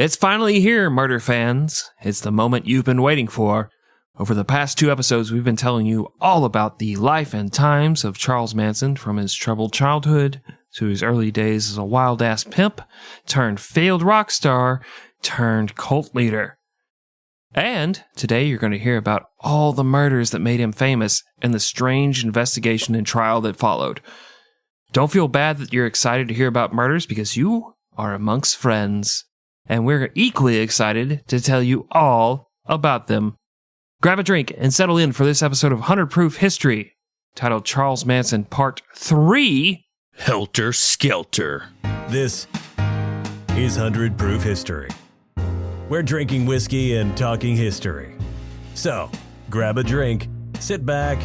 It's finally here, murder fans. It's the moment you've been waiting for. Over the past 2 episodes, we've been telling you all about the life and times of Charles Manson, from his troubled childhood to his early days as a wild-ass pimp, turned failed rock star, turned cult leader. And today you're going to hear about all the murders that made him famous and the strange investigation and trial that followed. Don't feel bad that you're excited to hear about murders, because you are amongst friends. And we're equally excited to tell you all about them. Grab a drink and settle in for this episode of 100 Proof History, titled Charles Manson Part 3, Helter Skelter. This is 100 Proof History. We're drinking whiskey and talking history. So, grab a drink, sit back,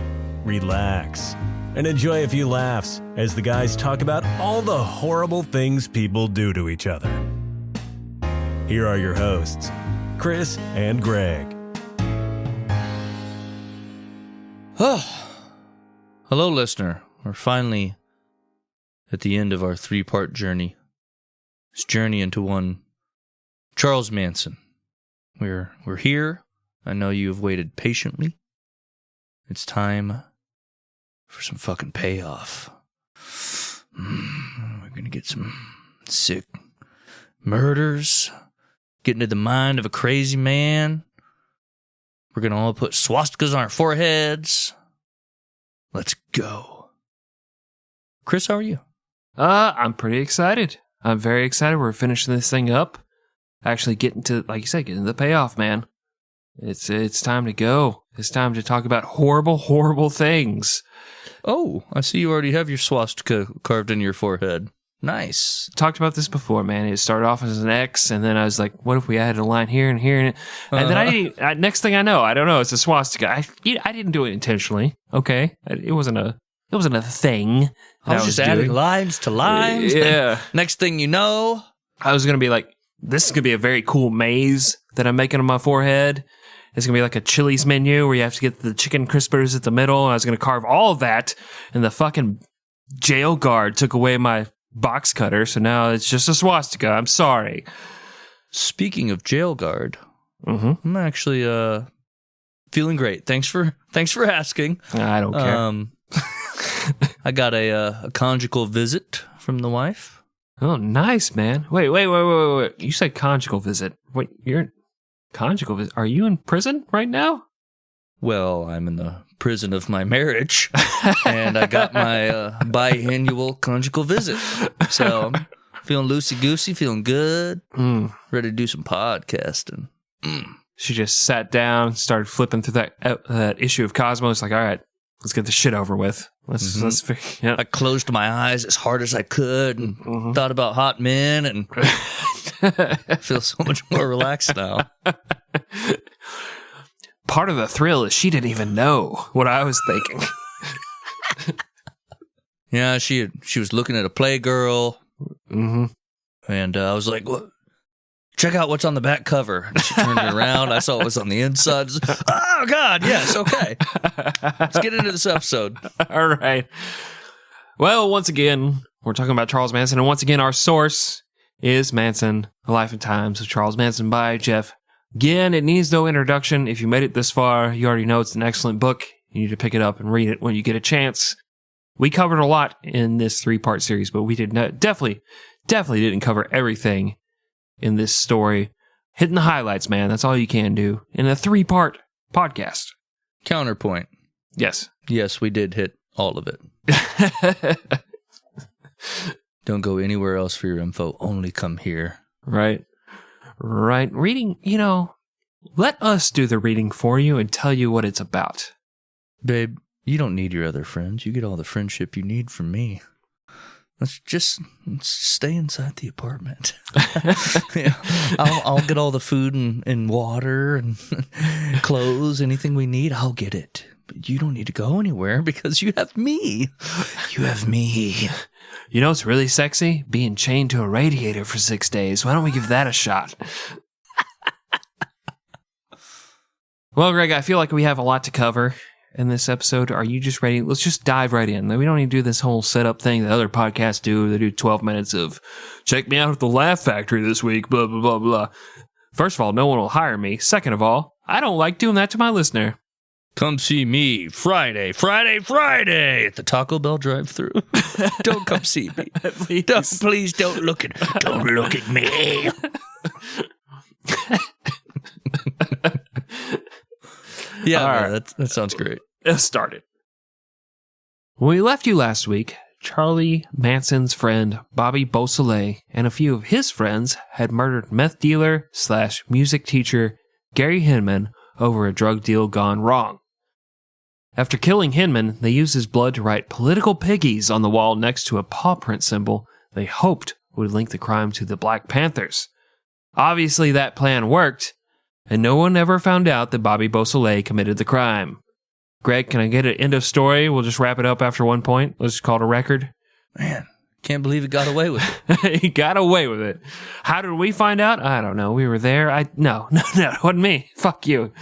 relax, and enjoy a few laughs as the guys talk about all the horrible things people do to each other. Here are your hosts, Chris and Greg. Hello, listener. We're finally at the end of our 3-part journey. This journey into one Charles Manson. We're here. I know you have waited patiently. It's time for some fucking payoff. We're gonna get some sick murders. Get into the mind of a crazy man. We're going to all put swastikas on our foreheads. Let's go. Chris, how are you? I'm pretty excited. I'm very excited. We're finishing this thing up. Actually getting to, like you said, getting to the payoff, man. It's time to go. It's time to talk about horrible, horrible things. Oh, I see you already have your swastika carved in your forehead. Nice. Talked about this before, man. It started off as an X, and then I was like, what if we added a line here and here? And then next thing I know, I don't know, it's a swastika. I didn't do it intentionally, okay? It wasn't a thing. I was just adding lines to lines. Yeah. Next thing you know, I was going to be like, this is going to be a very cool maze that I'm making on my forehead. It's going to be like a Chili's menu where you have to get the chicken crispers at the middle, and I was going to carve all of that, and the fucking jail guard took away my box cutter, so now it's just a swastika. I'm sorry. Speaking of jail guard, Mm-hmm. I'm actually feeling great. Thanks for asking. I don't care. I got a conjugal visit from the wife. Oh, nice, man. Wait. You said conjugal visit. Wait, you're conjugal visit. Are you in prison right now? Well, I'm in the prison of my marriage, and I got my biannual conjugal visit. So I'm feeling loosey-goosey, feeling good, ready to do some podcasting. She just sat down, started flipping through that issue of Cosmos, like, all right, let's get this shit over with. Let's figure. Yeah. I closed my eyes as hard as I could and thought about hot men, and I feel so much more relaxed now. Part of the thrill is she didn't even know what I was thinking. Yeah, she was looking at a Playgirl, and I was like, "What? Check out what's on the back cover." And she turned it around. I saw what was on the inside. Oh, God, yes, okay. Let's get into this episode. All right. Well, once again, we're talking about Charles Manson, and once again, our source is Manson, The Life and Times of Charles Manson by Jeff. Again, it needs no introduction. If you made it this far, you already know it's an excellent book. You need to pick it up and read it when you get a chance. We covered a lot in this 3-part series, but we did not, definitely didn't cover everything in this story. Hitting the highlights, man. That's all you can do in a 3-part podcast. Counterpoint. Yes. Yes, we did hit all of it. Don't go anywhere else for your info. Only come here. Right. Reading, let us do the reading for you and tell you what it's about. Babe, you don't need your other friends. You get all the friendship you need from me. Let's stay inside the apartment. Yeah, I'll get all the food and water and clothes, anything we need. I'll get it. But you don't need to go anywhere because you have me. You have me. You know what's really sexy? Being chained to a radiator for 6 days. Why don't we give that a shot? Well, Greg, I feel like we have a lot to cover. in this episode? Are you just ready? Let's just dive right in. We don't need to do this whole setup thing that other podcasts do. They do 12 minutes of, check me out at the Laugh Factory this week, blah, blah, blah, blah. First of all, no one will hire me. Second of all, I don't like doing that to my listener. Come see me Friday at the Taco Bell drive-thru. Don't come see me. Please don't look at me. Yeah, all man, right. that sounds great. Let's start it. When we left you last week, Charlie Manson's friend Bobby Beausoleil and a few of his friends had murdered meth dealer / music teacher Gary Hinman over a drug deal gone wrong. After killing Hinman, they used his blood to write political piggies on the wall next to a paw print symbol they hoped would link the crime to the Black Panthers. Obviously, that plan worked, and no one ever found out that Bobby Beausoleil committed the crime. Greg, can I get an end of story? We'll just wrap it up after one point. Let's just call it a record. Man, can't believe he got away with it. He got away with it. How did we find out? I don't know. We were there. No, it wasn't me. Fuck you.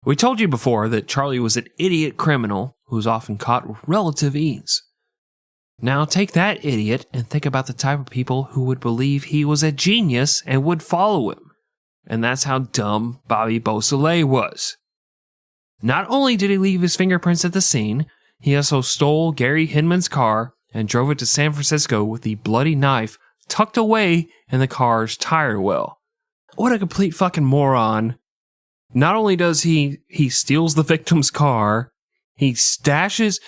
We told you before that Charlie was an idiot criminal who was often caught with relative ease. Now take that idiot and think about the type of people who would believe he was a genius and would follow him. And that's how dumb Bobby Beausoleil was. Not only did he leave his fingerprints at the scene, he also stole Gary Hinman's car and drove it to San Francisco with the bloody knife tucked away in the car's tire well. What a complete fucking moron. Not only does he steals the victim's car, he stashes...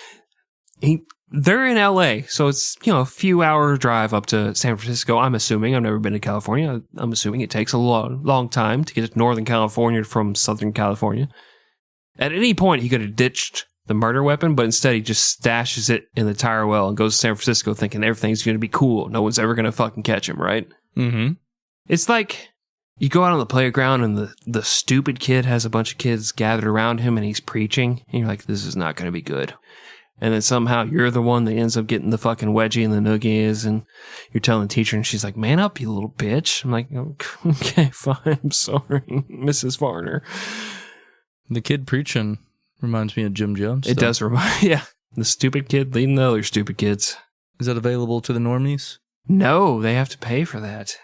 They're in LA, so it's, a few hour drive up to San Francisco, I'm assuming. I've never been to California. I'm assuming it takes a long time to get to Northern California from Southern California. At any point, he could have ditched the murder weapon, but instead he just stashes it in the tire well and goes to San Francisco thinking everything's going to be cool. No one's ever going to fucking catch him, right? Mm-hmm. It's like you go out on the playground and the stupid kid has a bunch of kids gathered around him and he's preaching. And you're like, this is not going to be good. And then somehow you're the one that ends up getting the fucking wedgie and the noogies, and you're telling the teacher, and she's like, man up, you little bitch. I'm like, okay, fine, I'm sorry, Mrs. Varner. The kid preaching reminds me of Jim Jones. It does remind, yeah. The stupid kid leading the other stupid kids. Is that available to the normies? No, they have to pay for that.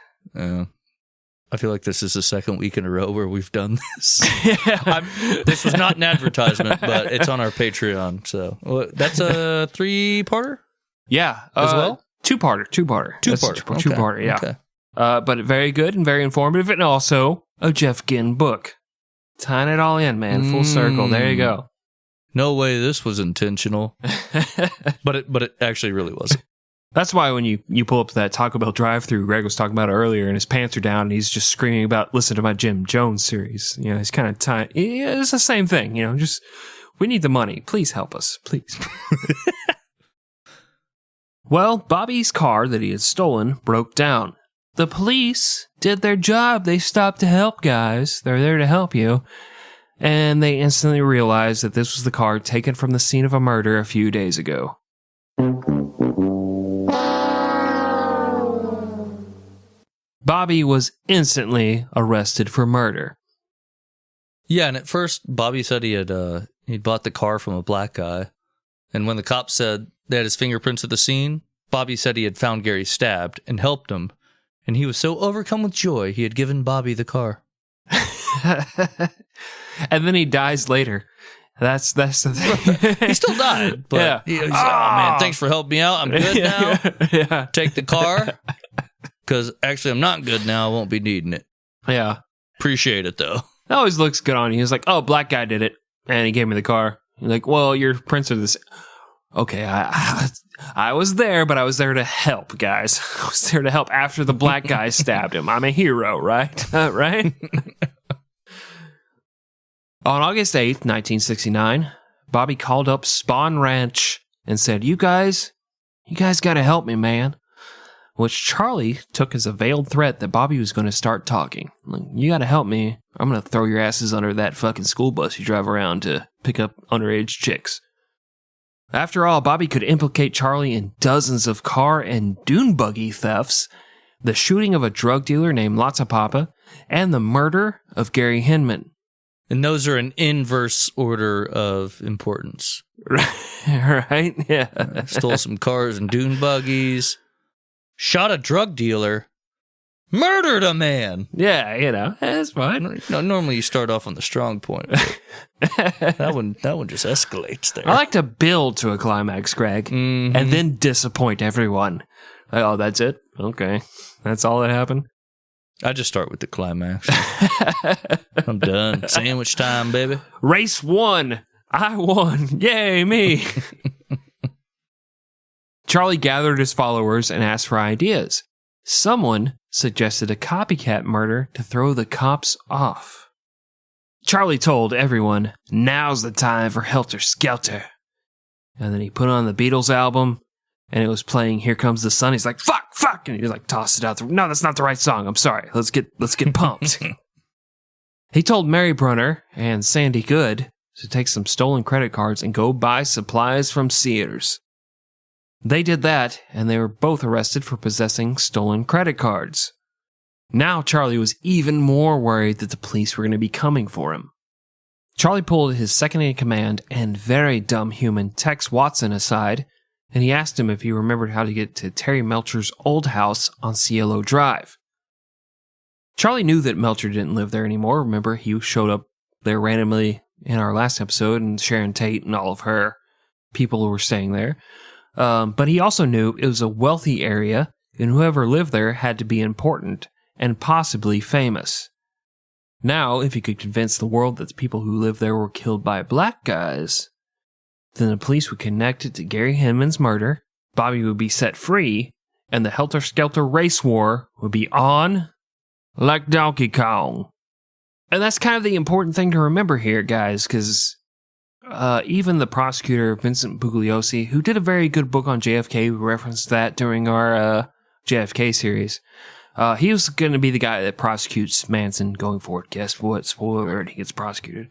I feel like this is the second week in a row where we've done this. Yeah. This was not an advertisement, but it's on our Patreon. So that's a 3-parter? Yeah. As well? Two-parter. Two-parter, yeah. Okay. But very good and very informative, and also a Jeff Ginn book. Tying it all in, man. Full circle. There you go. No way this was intentional. but it actually really wasn't. That's why when you pull up to that Taco Bell drive-thru, Greg was talking about it earlier, and his pants are down, and he's just screaming about, listen to my Jim Jones series. He's kind of tying... It's the same thing, just... We need the money. Please help us. Please. Well, Bobby's car that he had stolen broke down. The police did their job. They stopped to help, guys. They're there to help you. And they instantly realized that this was the car taken from the scene of a murder a few days ago. Bobby was instantly arrested for murder. Yeah, and at first, Bobby said he'd bought the car from a black guy. And when the cops said they had his fingerprints at the scene, Bobby said he had found Gary stabbed and helped him. And he was so overcome with joy, he had given Bobby the car. And then he dies later. That's the thing. He still died, but yeah. He's, oh man, thanks for helping me out. I'm good now. Yeah. Take the car. Because actually, I'm not good now. I won't be needing it. Yeah. Appreciate it, though. That always looks good on you. He's like, oh, black guy did it. And he gave me the car. You're like, well, your prints are this. Okay, I was there, but I was there to help, guys. I was there to help after the black guy stabbed him. I'm a hero, right? Right? On August 8th, 1969, Bobby called up Spawn Ranch and said, you guys got to help me, man. Which Charlie took as a veiled threat that Bobby was going to start talking. Like, you got to help me. I'm going to throw your asses under that fucking school bus you drive around to pick up underage chicks. After all, Bobby could implicate Charlie in dozens of car and dune buggy thefts, the shooting of a drug dealer named Lotzapapa, and the murder of Gary Hinman. And those are an inverse order of importance. Right? Yeah. Stole some cars and dune buggies. Shot a drug dealer. Murdered a man. Yeah, that's fine. Normally you start off on the strong point. That one just escalates there. I like to build to a climax, Greg, and then disappoint everyone. Like, oh, that's it? Okay. That's all that happened? I just start with the climax. I'm done. Sandwich time, baby. Race 1. I won. Yay, me. Charlie gathered his followers and asked for ideas. Someone suggested a copycat murder to throw the cops off. Charlie told everyone, now's the time for Helter Skelter. And then he put on the Beatles album, and it was playing Here Comes the Sun. He's like, fuck! And he like tossed it out. No, that's not the right song. I'm sorry. Let's get pumped. He told Mary Brunner and Sandy Good to take some stolen credit cards and go buy supplies from Sears. They did that, and they were both arrested for possessing stolen credit cards. Now Charlie was even more worried that the police were going to be coming for him. Charlie pulled his second-in-command and very dumb human Tex Watson aside, and he asked him if he remembered how to get to Terry Melcher's old house on Cielo Drive. Charlie knew that Melcher didn't live there anymore. Remember, he showed up there randomly in our last episode, and Sharon Tate and all of her people were staying there. But he also knew it was a wealthy area, and whoever lived there had to be important and possibly famous. Now, if he could convince the world that the people who lived there were killed by black guys, then the police would connect it to Gary Hinman's murder, Bobby would be set free, and the Helter Skelter race war would be on like Donkey Kong. And that's kind of the important thing to remember here, guys, because even the prosecutor, Vincent Bugliosi, who did a very good book on JFK, we referenced that during our JFK series, he was going to be the guy that prosecutes Manson going forward. Guess what? Spoiler alert, he gets prosecuted.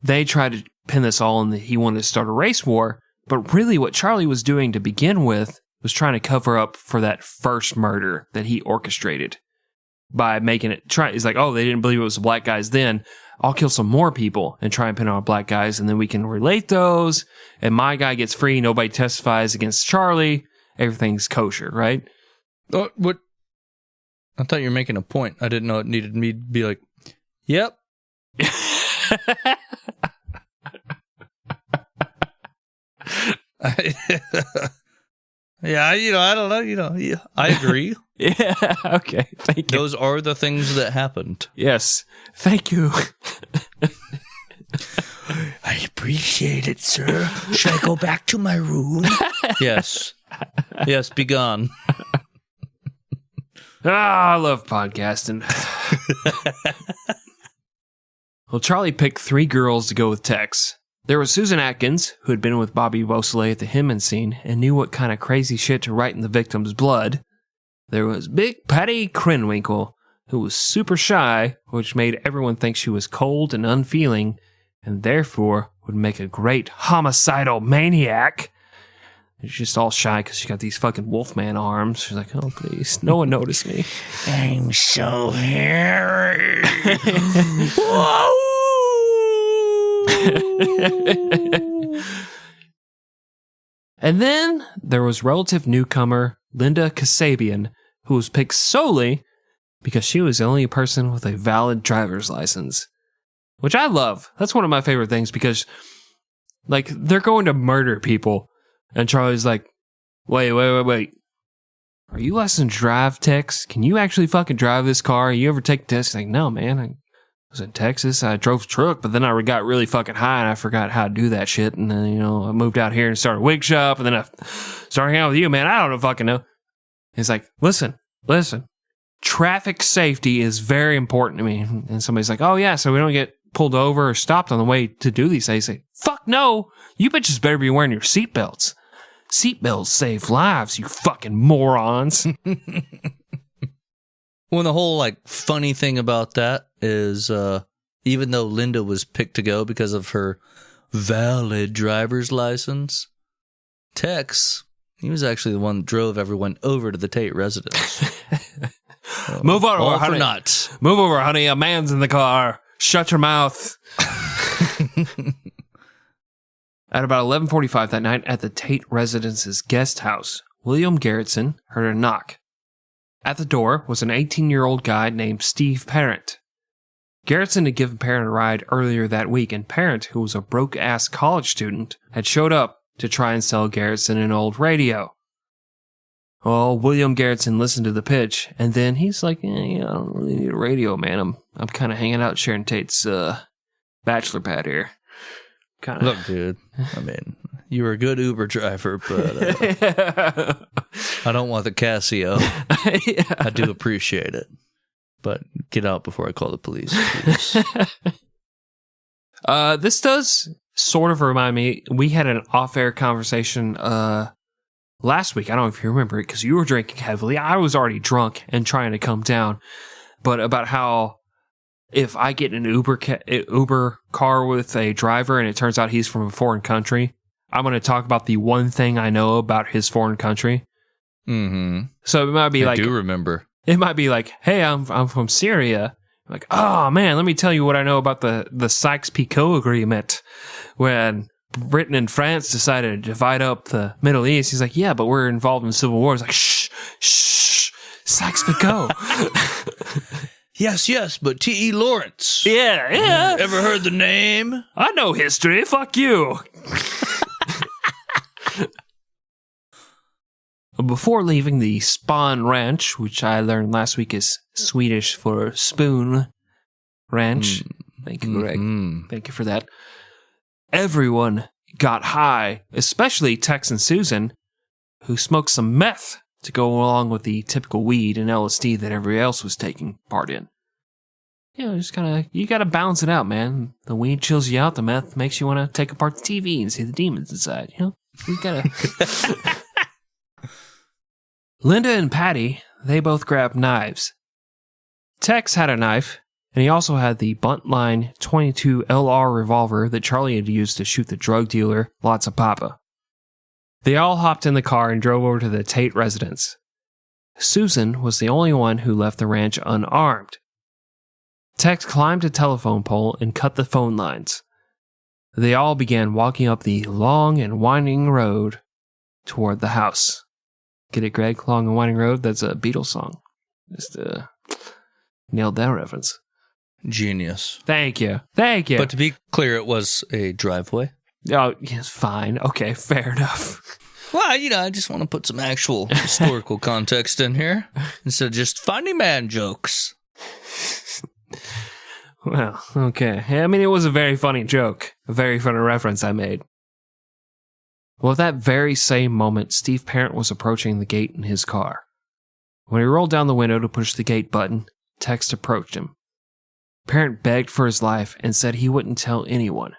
They tried to pin this all in that he wanted to start a race war, but really what Charlie was doing to begin with was trying to cover up for that first murder that he orchestrated by making it he's like, oh, they didn't believe it was the black guys then. I'll kill some more people and try and pin on black guys, and then we can relate those, and my guy gets free, nobody testifies against Charlie, everything's kosher, right? Oh, what? I thought you were making a point. I didn't know it needed me to be like, yep. Yeah, I don't know, yeah, I agree. Yeah, okay, thank you. Those are the things that happened. Yes, thank you. I appreciate it, sir. Should I go back to my room? Yes. Yes, be gone. I love podcasting. Well, Charlie picked 3 girls to go with Tex. There was Susan Atkins, who had been with Bobby Beausoleil at the Hinman scene and knew what kind of crazy shit to write in the victim's blood. There was Big Patty Krenwinkel, who was super shy, which made everyone think she was cold and unfeeling, and therefore would make a great homicidal maniac. She's just all shy because she got these fucking Wolfman arms. She's like, oh, please, no one notice me. I'm so hairy. Whoa! And then there was relative newcomer Linda Kasabian, who was picked solely because she was the only person with a valid driver's license. Which I love. That's one of my favorite things because, like, they're going to murder people. And Charlie's like, wait. Are you licensed to drive, Tex? Can you actually fucking drive this car? You ever take a test? He's like, no, man. I was in Texas. I drove a truck, but then I got really fucking high and I forgot how to do that shit. And then, I moved out here and started a wig shop. And then I started hanging out with you, man. I don't fucking know. He's like, listen. Traffic safety is very important to me. And somebody's like, oh, yeah, so we don't get pulled over or stopped on the way to do these things. Say, fuck no. You bitches better be wearing your seatbelts. Seatbelts save lives, you fucking morons. Well, the whole funny thing about that is even though Linda was picked to go because of her valid driver's license, Tex, he was actually the one that drove everyone over to the Tate residence. Move over, all honey. for nuts. Move over, honey. A man's in the car. Shut your mouth. At about 11:45 that night at the Tate residence's guest house, William Garretson heard a knock. At the door was an 18-year-old guy named Steve Parent. Garretson had given Parent a ride earlier that week, and Parent, who was a broke-ass college student, had showed up to try and sell Garretson an old radio. Well, William Garretson listened to the pitch, and then he's like, I don't really need a radio, man. I'm kind of hanging out at Sharon Tate's bachelor pad here. Kinda. Look, dude, I mean, you were a good Uber driver, but I don't want the Casio. Yeah. I do appreciate it. But get out before I call the police. This does sort of remind me, we had an off-air conversation last week. I don't know if you remember it, because you were drinking heavily. I was already drunk and trying to come down. But about how if I get an Uber car with a driver and it turns out he's from a foreign country, I'm going to talk about the one thing I know about his foreign country. Mm-hmm. So it might be I do remember. It might be like, hey, I'm from Syria. I'm like, oh man, let me tell you what I know about the Sykes-Picot Agreement when Britain and France decided to divide up the Middle East. He's like, yeah, but we're involved in civil war. It's like, shh, Sykes-Picot. Yes, but T.E. Lawrence. Yeah. Ever heard the name? I know history. Fuck you. Before leaving the Spahn Ranch, which I learned last week is Swedish for spoon ranch. Thank you, Greg. Thank you for that. Everyone got high, especially Tex and Susan, who smoked some meth to go along with the typical weed and LSD that everybody else was taking part in. You gotta balance it out, man. The weed chills you out, the meth makes you want to take apart the TV and see the demons inside, you gotta... Linda and Patty, they both grabbed knives. Tex had a knife, and he also had the bunt-line .22 LR revolver that Charlie had used to shoot the drug dealer, Lots of Papa. They all hopped in the car and drove over to the Tate residence. Susan was the only one who left the ranch unarmed. Tex climbed a telephone pole and cut the phone lines. They all began walking up the long and winding road toward the house. Get it, Greg? Long and Winding Road? That's a Beatles song. Just nailed that reference. Genius. Thank you. But to be clear, it was a driveway. Oh, yes, fine. Okay, fair enough. Well, I just want to put some actual historical context in here instead of just funny man jokes. Well, okay. I mean, it was a very funny joke. A very funny reference I made. Well, at that very same moment, Steve Parent was approaching the gate in his car. When he rolled down the window to push the gate button, Tex approached him. Parent begged for his life and said he wouldn't tell anyone.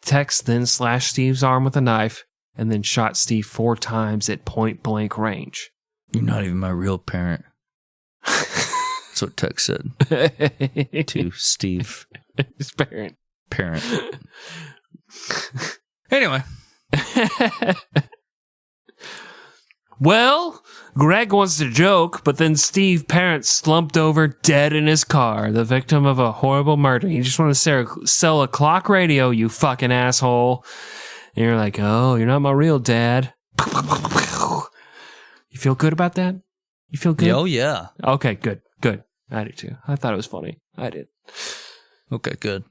Tex then slashed Steve's arm with a knife and then shot Steve 4 times at point-blank range. You're not even my real parent. That's what Tex said to Steve. His parent. Anyway. Well, Greg wants to joke, but then Steve Parent slumped over dead in his car, the victim of a horrible murder. You just want to sell a clock radio, you fucking asshole. And you're like, oh, you're not my real dad. You feel good about that? You feel good? Oh, yeah. Okay, good. I did too. I thought it was funny. I did. Okay, good.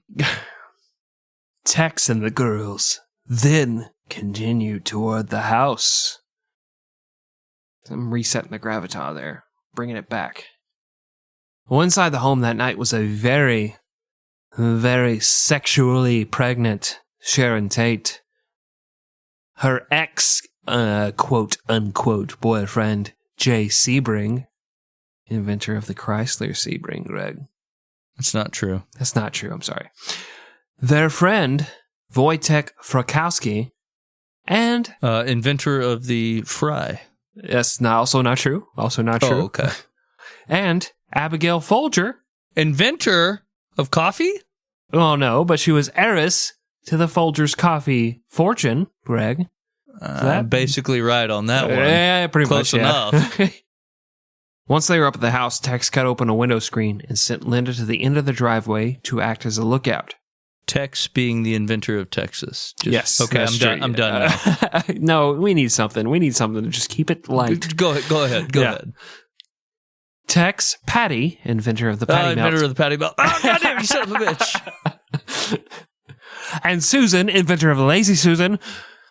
Tex and the girls then continued toward the house. I'm resetting the gravita there, bringing it back. Well, inside the home that night was a very, very sexually pregnant Sharon Tate. Her ex, quote-unquote boyfriend, Jay Sebring, inventor of the Chrysler Sebring, Greg. That's not true. That's not true, I'm sorry. Their friend, Wojtek Frykowski, and... inventor of the fry. That's also not true. Oh, okay. And Abigail Folger. Inventor of coffee? Oh, no, but she was heiress to the Folgers coffee fortune, Greg. Basically right on that one. Yeah, pretty Close much. Close enough. Once they were up at the house, Tex cut open a window screen and sent Linda to the end of the driveway to act as a lookout. Tex being the inventor of Texas. Yes. Okay, I'm done now. No, we need something. We need something to just keep it light. Go ahead. Tex, Patty, inventor of the patty melt. Inventor of the patty melt. Oh, goddamn, you son of a bitch. And Susan, inventor of the Lazy Susan,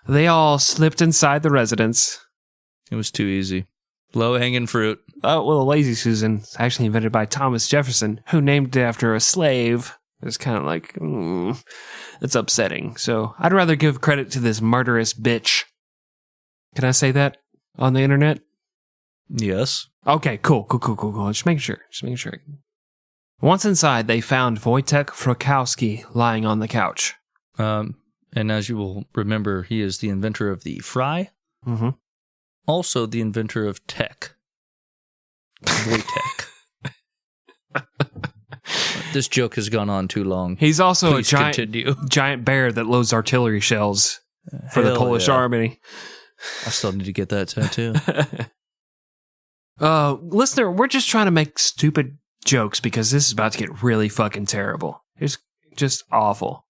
they all slipped inside the residence. It was too easy. Low-hanging fruit. Oh, well, the Lazy Susan is actually invented by Thomas Jefferson, who named it after a slave. It's kind of like, it's upsetting. So I'd rather give credit to this murderous bitch. Can I say that on the internet? Yes. Okay, cool. Just making sure. Once inside, they found Wojtek Frykowski lying on the couch. And as you will remember, he is the inventor of the fry. Mm-hmm. Also the inventor of tech. Wojtek. This joke has gone on too long. He's also Please a giant bear that loads artillery shells for the Polish army. I still need to get that tattoo. Listener, we're just trying to make stupid jokes because this is about to get really fucking terrible. It's just awful.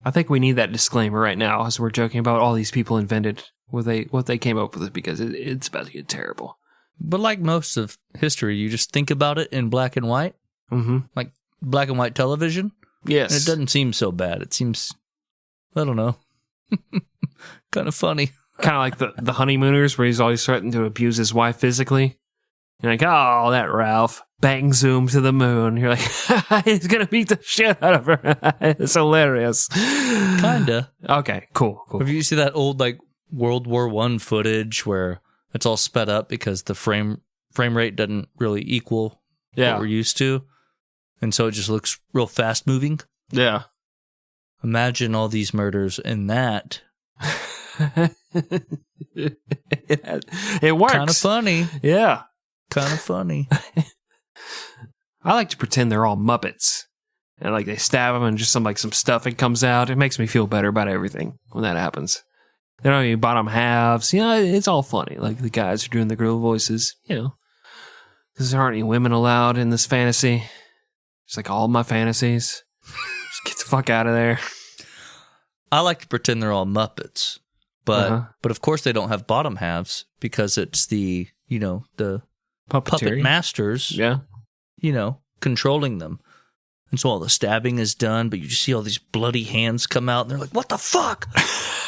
I think we need that disclaimer right now as we're joking about all these people invented what they came up with because it's about to get terrible. But like most of history, you just think about it in black and white. Mm-hmm. Like black and white television. Yes. And it doesn't seem so bad. It seems, I don't know, kind of funny. Kind of like the honeymooners where he's always threatening to abuse his wife physically. You're like, oh, that Ralph. Bang, zoom to the moon. You're like, he's going to beat the shit out of her. It's hilarious. Kinda. Okay, cool. Have you seen that old like World War I footage where it's all sped up because the frame rate doesn't really equal what we're used to? And so it just looks real fast moving. Yeah. Imagine all these murders in that. It works. Kind of funny. Yeah. Kind of funny. I like to pretend they're all Muppets. And like they stab them and just some stuffing comes out. It makes me feel better about everything when that happens. They don't even bottom halves. You know, it's all funny. Like the guys are doing the girl voices, you know. Because there aren't any women allowed in this fantasy. It's like all my fantasies. Just get the fuck out of there. I like to pretend they're all Muppets. But of course they don't have bottom halves because it's the puppet masters, controlling them. And so all the stabbing is done, but you just see all these bloody hands come out, and they're like, what the fuck?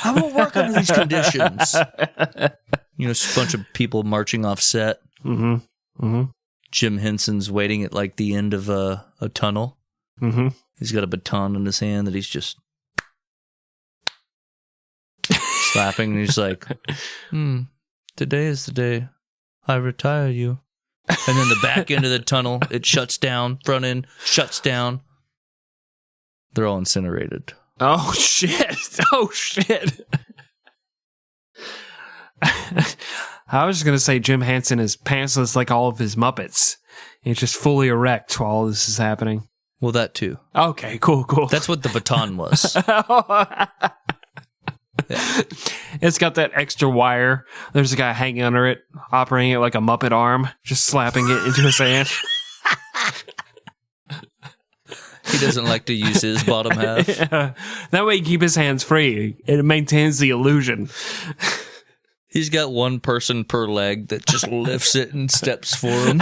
I won't work under these conditions. Just a bunch of people marching off set. Mm-hmm. Mm-hmm. Jim Henson's waiting at like the end of a tunnel. Mm-hmm. He's got a baton in his hand that he's just slapping, and he's like, today is the day I retire you. And then the back end of the tunnel, it shuts down. Front end shuts down. They're all incinerated. Oh, shit. I was just going to say Jim Henson is pantsless like all of his Muppets. He's just fully erect while all this is happening. Well, that too. Okay, cool. That's what the baton was. Yeah. It's got that extra wire. There's a guy hanging under it, operating it like a Muppet arm, just slapping it into his hand. He doesn't like to use his bottom half. Yeah. That way he keep his hands free. It maintains the illusion. He's got one person per leg that just lifts it and steps for him.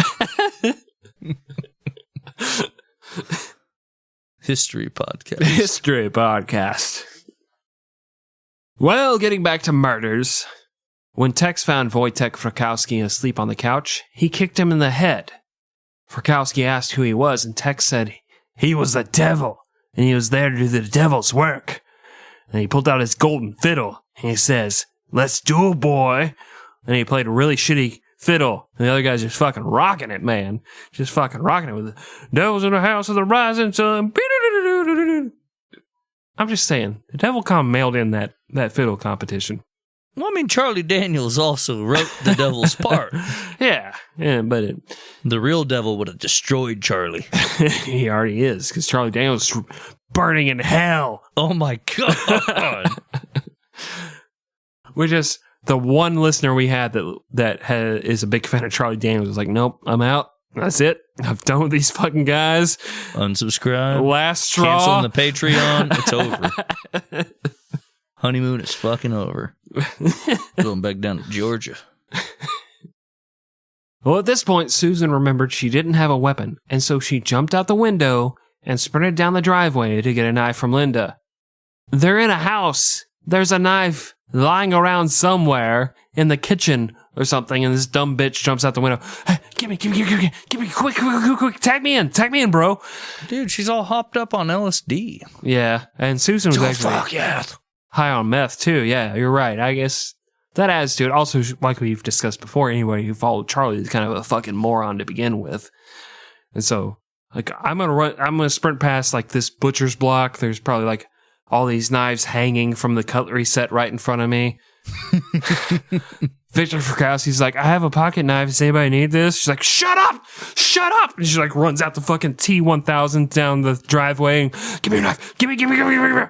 History podcast. Well, getting back to murders. When Tex found Wojtek Frykowski asleep on the couch, he kicked him in the head. Frykowski asked who he was, and Tex said he was the devil, and he was there to do the devil's work. And he pulled out his golden fiddle, and he says, "Let's do it, boy." And he played a really shitty fiddle, and the other guy's just fucking rocking it, man. Just fucking rocking it with the devil's in the house of the rising sun. I'm just saying, the Devil.com mailed in that fiddle competition. Well, I mean, Charlie Daniels also wrote the devil's part. Yeah, but the real devil would have destroyed Charlie. He already is, because Charlie Daniels is burning in hell. Oh my God. We just the one listener we had is a big fan of Charlie Daniels was like, nope, I'm out. That's it. I'm done with these fucking guys. Unsubscribe. Last straw. Cancel on the Patreon. It's over. Honeymoon is fucking over. Going back down to Georgia. Well, at this point, Susan remembered she didn't have a weapon, and so she jumped out the window and sprinted down the driveway to get a knife from Linda. They're in a house. There's a knife lying around somewhere in the kitchen or something, and this dumb bitch jumps out the window. Hey, give me, quick, tag me in, bro. Dude, she's all hopped up on LSD. Yeah, and Susan was actually high on meth, too. Yeah, you're right. I guess that adds to it. Also, like we've discussed before, anybody who followed Charlie is kind of a fucking moron to begin with. And so, like, I'm gonna sprint past, like, this butcher's block. There's probably, like, all these knives hanging from the cutlery set right in front of me. Victor Frukowski's like, I have a pocket knife. Does anybody need this? She's like, shut up! And she like runs out the fucking T-1000 down the driveway and give me a knife. Give me.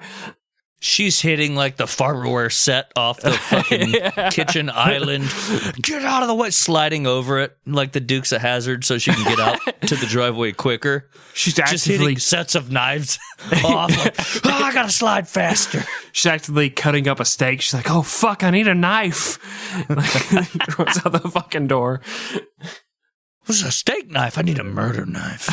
She's hitting like the Farberware set off the fucking kitchen island. Get out of the way. Sliding over it like the Dukes of Hazzard so she can get out to the driveway quicker. She's just hitting sets of knives off. Like, I gotta slide faster. She's actively cutting up a steak. She's like, oh, fuck, I need a knife. Like, runs out the fucking door. What's a steak knife? I need a murder knife.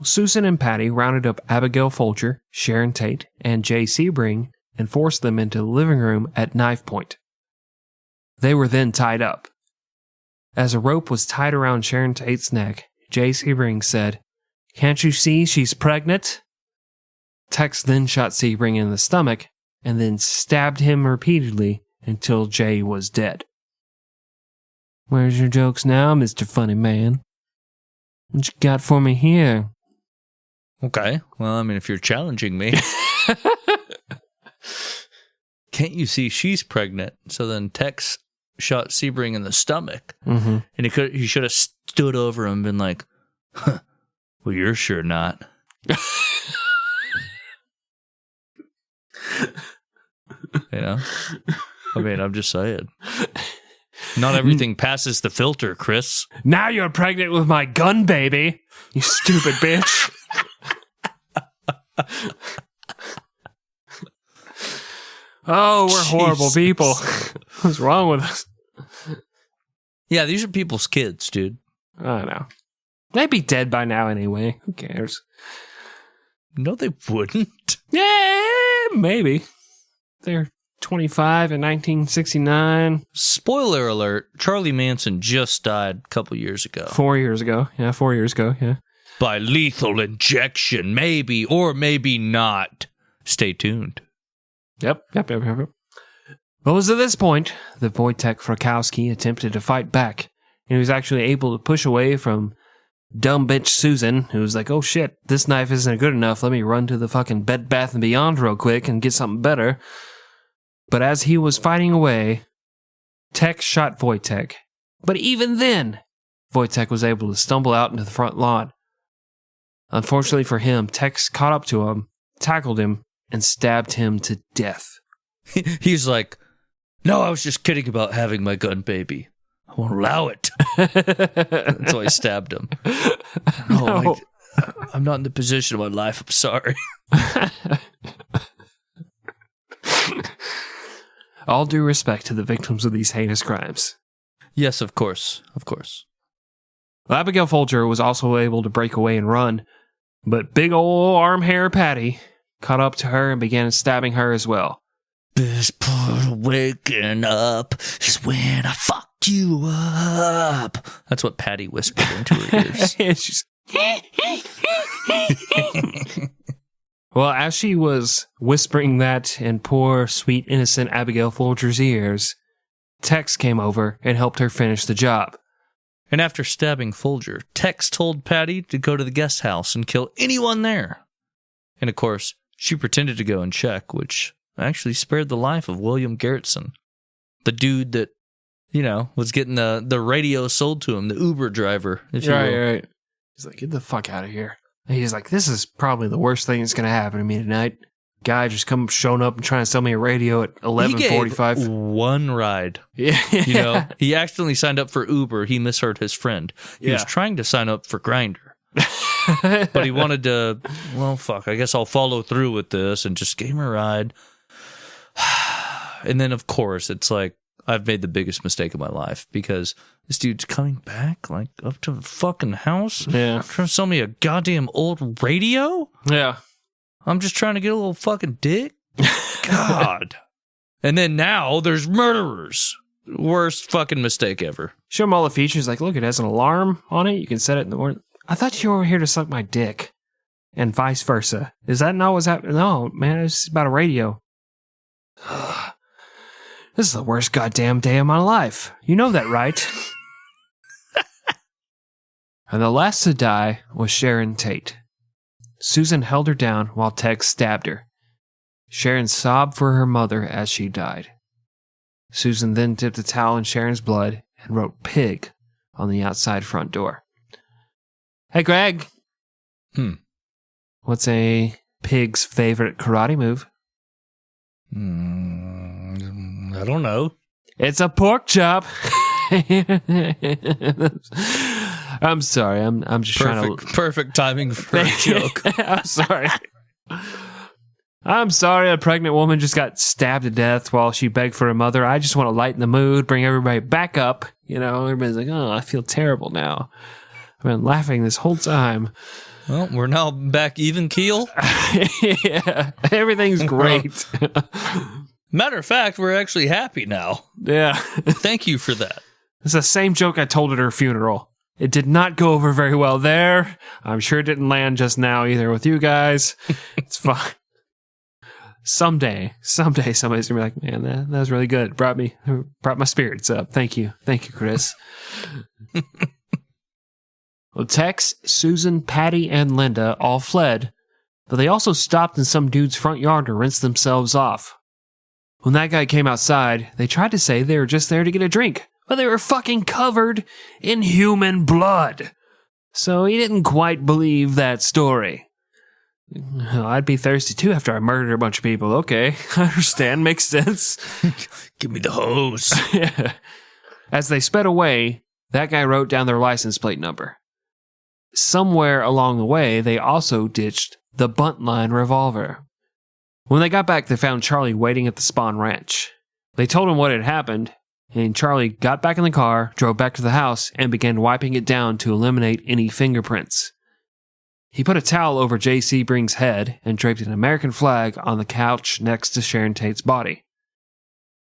Susan and Patty rounded up Abigail Folger, Sharon Tate, and Jay Sebring and forced them into the living room at knife point. They were then tied up. As a rope was tied around Sharon Tate's neck, Jay Sebring said, "Can't you see she's pregnant?" Tex then shot Sebring in the stomach and then stabbed him repeatedly until Jay was dead. "Where's your jokes now, Mr. Funny Man? What you got for me here?" Okay. Well, I mean, if you're challenging me. Can't you see she's pregnant? So then Tex shot Sebring in the stomach. Mm-hmm. And he should have stood over him and been like, huh, well, you're sure not. You know? I mean, I'm just saying. Not everything passes the filter, Chris. Now you're pregnant with my gun, baby. You stupid bitch. Oh, we're horrible people. What's wrong with us? Yeah, these are people's kids, dude. I don't know. They'd be dead by now anyway. Who cares? No, they wouldn't. Yeah, maybe. They're 25 in 1969. Spoiler alert, Charlie Manson just died a couple years ago. 4 years ago. Yeah, 4 years ago. Yeah. By lethal injection, maybe or maybe not. Stay tuned. Yep. Well, it was at this point that Wojtek Frukowski attempted to fight back, and he was actually able to push away from dumb bitch Susan, who was like, oh shit, this knife isn't good enough. Let me run to the fucking Bed Bath & Beyond real quick and get something better. But as he was fighting away, Tex shot Wojtek. But even then, Wojtek was able to stumble out into the front lawn. Unfortunately for him, Tex caught up to him, tackled him, and stabbed him to death. He's like, no, I was just kidding about having my gun, baby. I won't allow it. That's why I stabbed him. No. I'm not in the position of my life. I'm sorry. All due respect to the victims of these heinous crimes. Yes, of course. Of course. Abigail Folger was also able to break away and run, but big ol' arm hair Patty caught up to her and began stabbing her as well. Best part of waking up is when I fucked you up. That's what Patty whispered into her ears. Well, as she was whispering that in poor, sweet, innocent Abigail Folger's ears, Tex came over and helped her finish the job. And after stabbing Folger, Tex told Patty to go to the guest house and kill anyone there. And of course, she pretended to go and check, which actually spared the life of William Garrettson, the dude that, was getting the radio sold to him, the Uber driver, if you will. Right. He's like, get the fuck out of here. And he's like, this is probably the worst thing that's going to happen to me tonight. guy just showing up and trying to sell me a radio at 11:45. He gave one ride. Yeah. You know, he accidentally signed up for Uber. He misheard his friend. He was trying to sign up for Grindr. But he wanted to, well, fuck, I guess I'll follow through with this, and just gave him a ride. And then, of course, it's like, I've made the biggest mistake of my life, because this dude's coming back, like, up to the fucking house. Yeah. Trying to sell me a goddamn old radio? Yeah. I'm just trying to get a little fucking dick? God. And then now there's murderers. Worst fucking mistake ever. Show him all the features. Like, look, it has an alarm on it. You can set it in the morning. I thought you were over here to suck my dick. And vice versa. Is that not what's happening? No, man, it's about a radio. This is the worst goddamn day of my life. You know that, right? And the last to die was Sharon Tate. Susan held her down while Tex stabbed her. Sharon sobbed for her mother as she died. Susan then dipped a towel in Sharon's blood and wrote "pig" on the outside front door. Hey, Greg. What's a pig's favorite karate move? I don't know. It's a pork chop. I'm sorry. I'm just trying to... Perfect timing for a joke. I'm sorry. I'm sorry a pregnant woman just got stabbed to death while she begged for her mother. I just want to lighten the mood, bring everybody back up. You know, everybody's like, oh, I feel terrible now. I've been laughing this whole time. Well, we're now back even keel. Yeah, everything's great. Matter of fact, we're actually happy now. Yeah. Thank you for that. It's the same joke I told at her funeral. It did not go over very well there. I'm sure it didn't land just now either with you guys. It's fine. Someday somebody's gonna be like, man, that was really good. Brought my spirits up. Thank you, Chris. Well, Tex, Susan, Patty, and Linda all fled, but they also stopped in some dude's front yard to rinse themselves off. When that guy came outside, they tried to say they were just there to get a drink, but they were fucking covered in human blood. So he didn't quite believe that story. I'd be thirsty too after I murdered a bunch of people. Okay, I understand. Makes sense. Give me the hose. Yeah. As they sped away, that guy wrote down their license plate number. Somewhere along the way, they also ditched the Buntline revolver. When they got back, they found Charlie waiting at the Spawn Ranch. They told him what had happened, and Charlie got back in the car, drove back to the house, and began wiping it down to eliminate any fingerprints. He put a towel over J.C. Bring's head and draped an American flag on the couch next to Sharon Tate's body.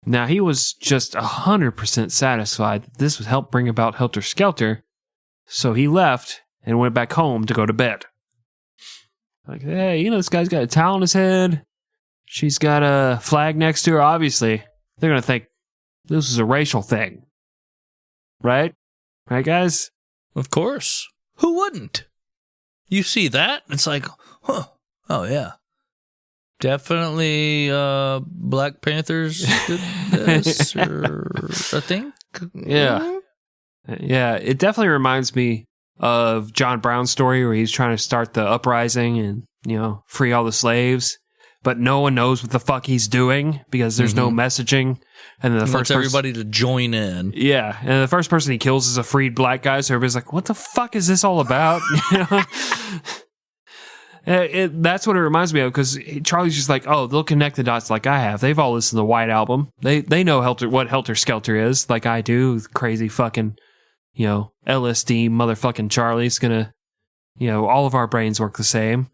Now, he was just 100% satisfied that this would help bring about Helter Skelter, so he left and went back home to go to bed. Like, hey, you know, this guy's got a towel on his head. She's got a flag next to her. Obviously, they're going to think this is a racial thing. Right? Right, guys? Of course. Who wouldn't? You see that? It's like, huh. Oh, yeah. Definitely Black Panthers did this, or I think. Yeah. Yeah, it definitely reminds me of John Brown's story where he's trying to start the uprising and, you know, free all the slaves, but no one knows what the fuck he's doing because there's no messaging. And then the first everybody to join in. Yeah, and the first person he kills is a freed black guy, so everybody's like, what the fuck is this all about? You know? That's what it reminds me of, because Charlie's just like, oh, they'll connect the dots like I have. They've all listened to the White Album. They know what Helter Skelter is, like I do. Crazy fucking, you know, LSD motherfucking Charlie's gonna, you know, all of our brains work the same.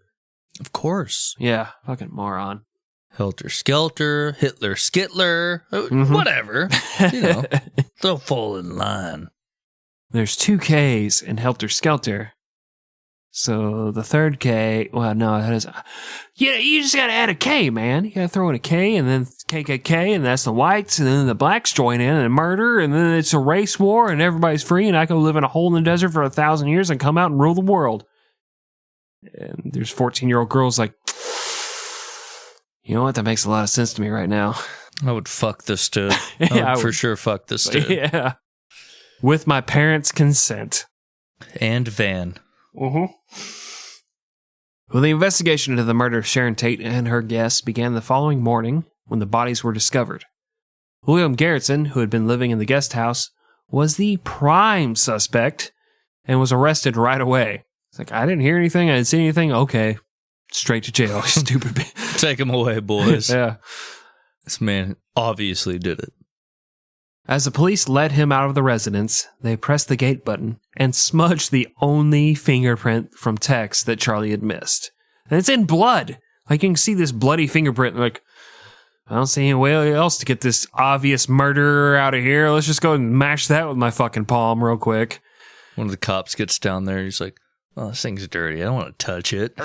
Of course. Yeah, fucking moron. Helter Skelter, Hitler Skittler, whatever. You know, they'll fall in line. There's 2 Ks in Helter Skelter. So the third K, well, no, that is, yeah, you just gotta add a K, man. You gotta throw in a K, and then KKK, and that's the whites, and then the blacks join in and murder, and then it's a race war, and everybody's free, and I go live in a hole in the desert for 1,000 years and come out and rule the world. And there's 14-year-old girls like, you know what? That makes a lot of sense to me right now. I would fuck this dude. I would for sure fuck this dude. Yeah. With my parents' consent. And Van. Well, the investigation into the murder of Sharon Tate and her guests began the following morning when the bodies were discovered. William Garretson, who had been living in the guest house, was the prime suspect and was arrested right away. It's like, I didn't hear anything, I didn't see anything. Okay, straight to jail. Stupid. Take him away, boys. Yeah. This man obviously did it. As the police led him out of the residence, they pressed the gate button and smudged the only fingerprint from Tex that Charlie had missed. And it's in blood. Like, you can see this bloody fingerprint. Like, I don't see any way else to get this obvious murderer out of here. Let's just go and mash that with my fucking palm real quick. One of the cops gets down there. He's like, oh, this thing's dirty. I don't want to touch it.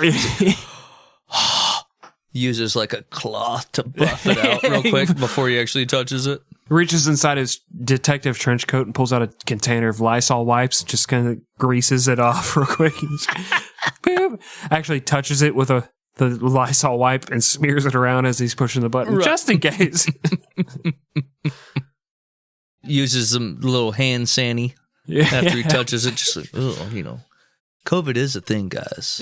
Uses like a cloth to buff it out real quick before he actually touches it. Reaches inside his detective trench coat and pulls out a container of Lysol wipes, just kind of greases it off real quick. Actually touches it with the Lysol wipe and smears it around as he's pushing the button, just in case. Uses some little hand sanny after he touches it. Just like, oh, COVID is a thing, guys.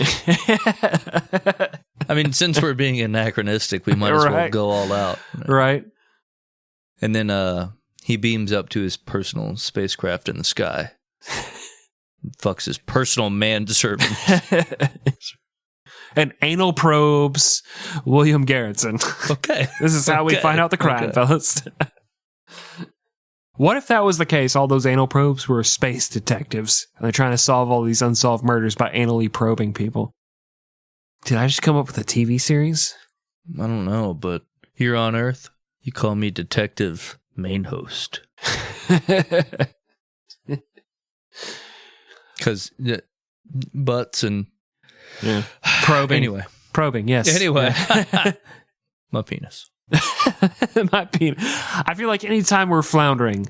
I mean, since we're being anachronistic, we might as well go all out. Right. And then he beams up to his personal spacecraft in the sky. Fucks his personal manservant. And anal probes William Garretson. Okay. This is how we find out the crime, fellas. What if that was the case? All those anal probes were space detectives, and they're trying to solve all these unsolved murders by anally probing people. Did I just come up with a TV series? I don't know, but here on Earth, you call me Detective Main Host. Because butts and... Yeah. Probing. Anyway. Probing, yes. Anyway. Yeah. My penis. My penis. I feel like anytime we're floundering,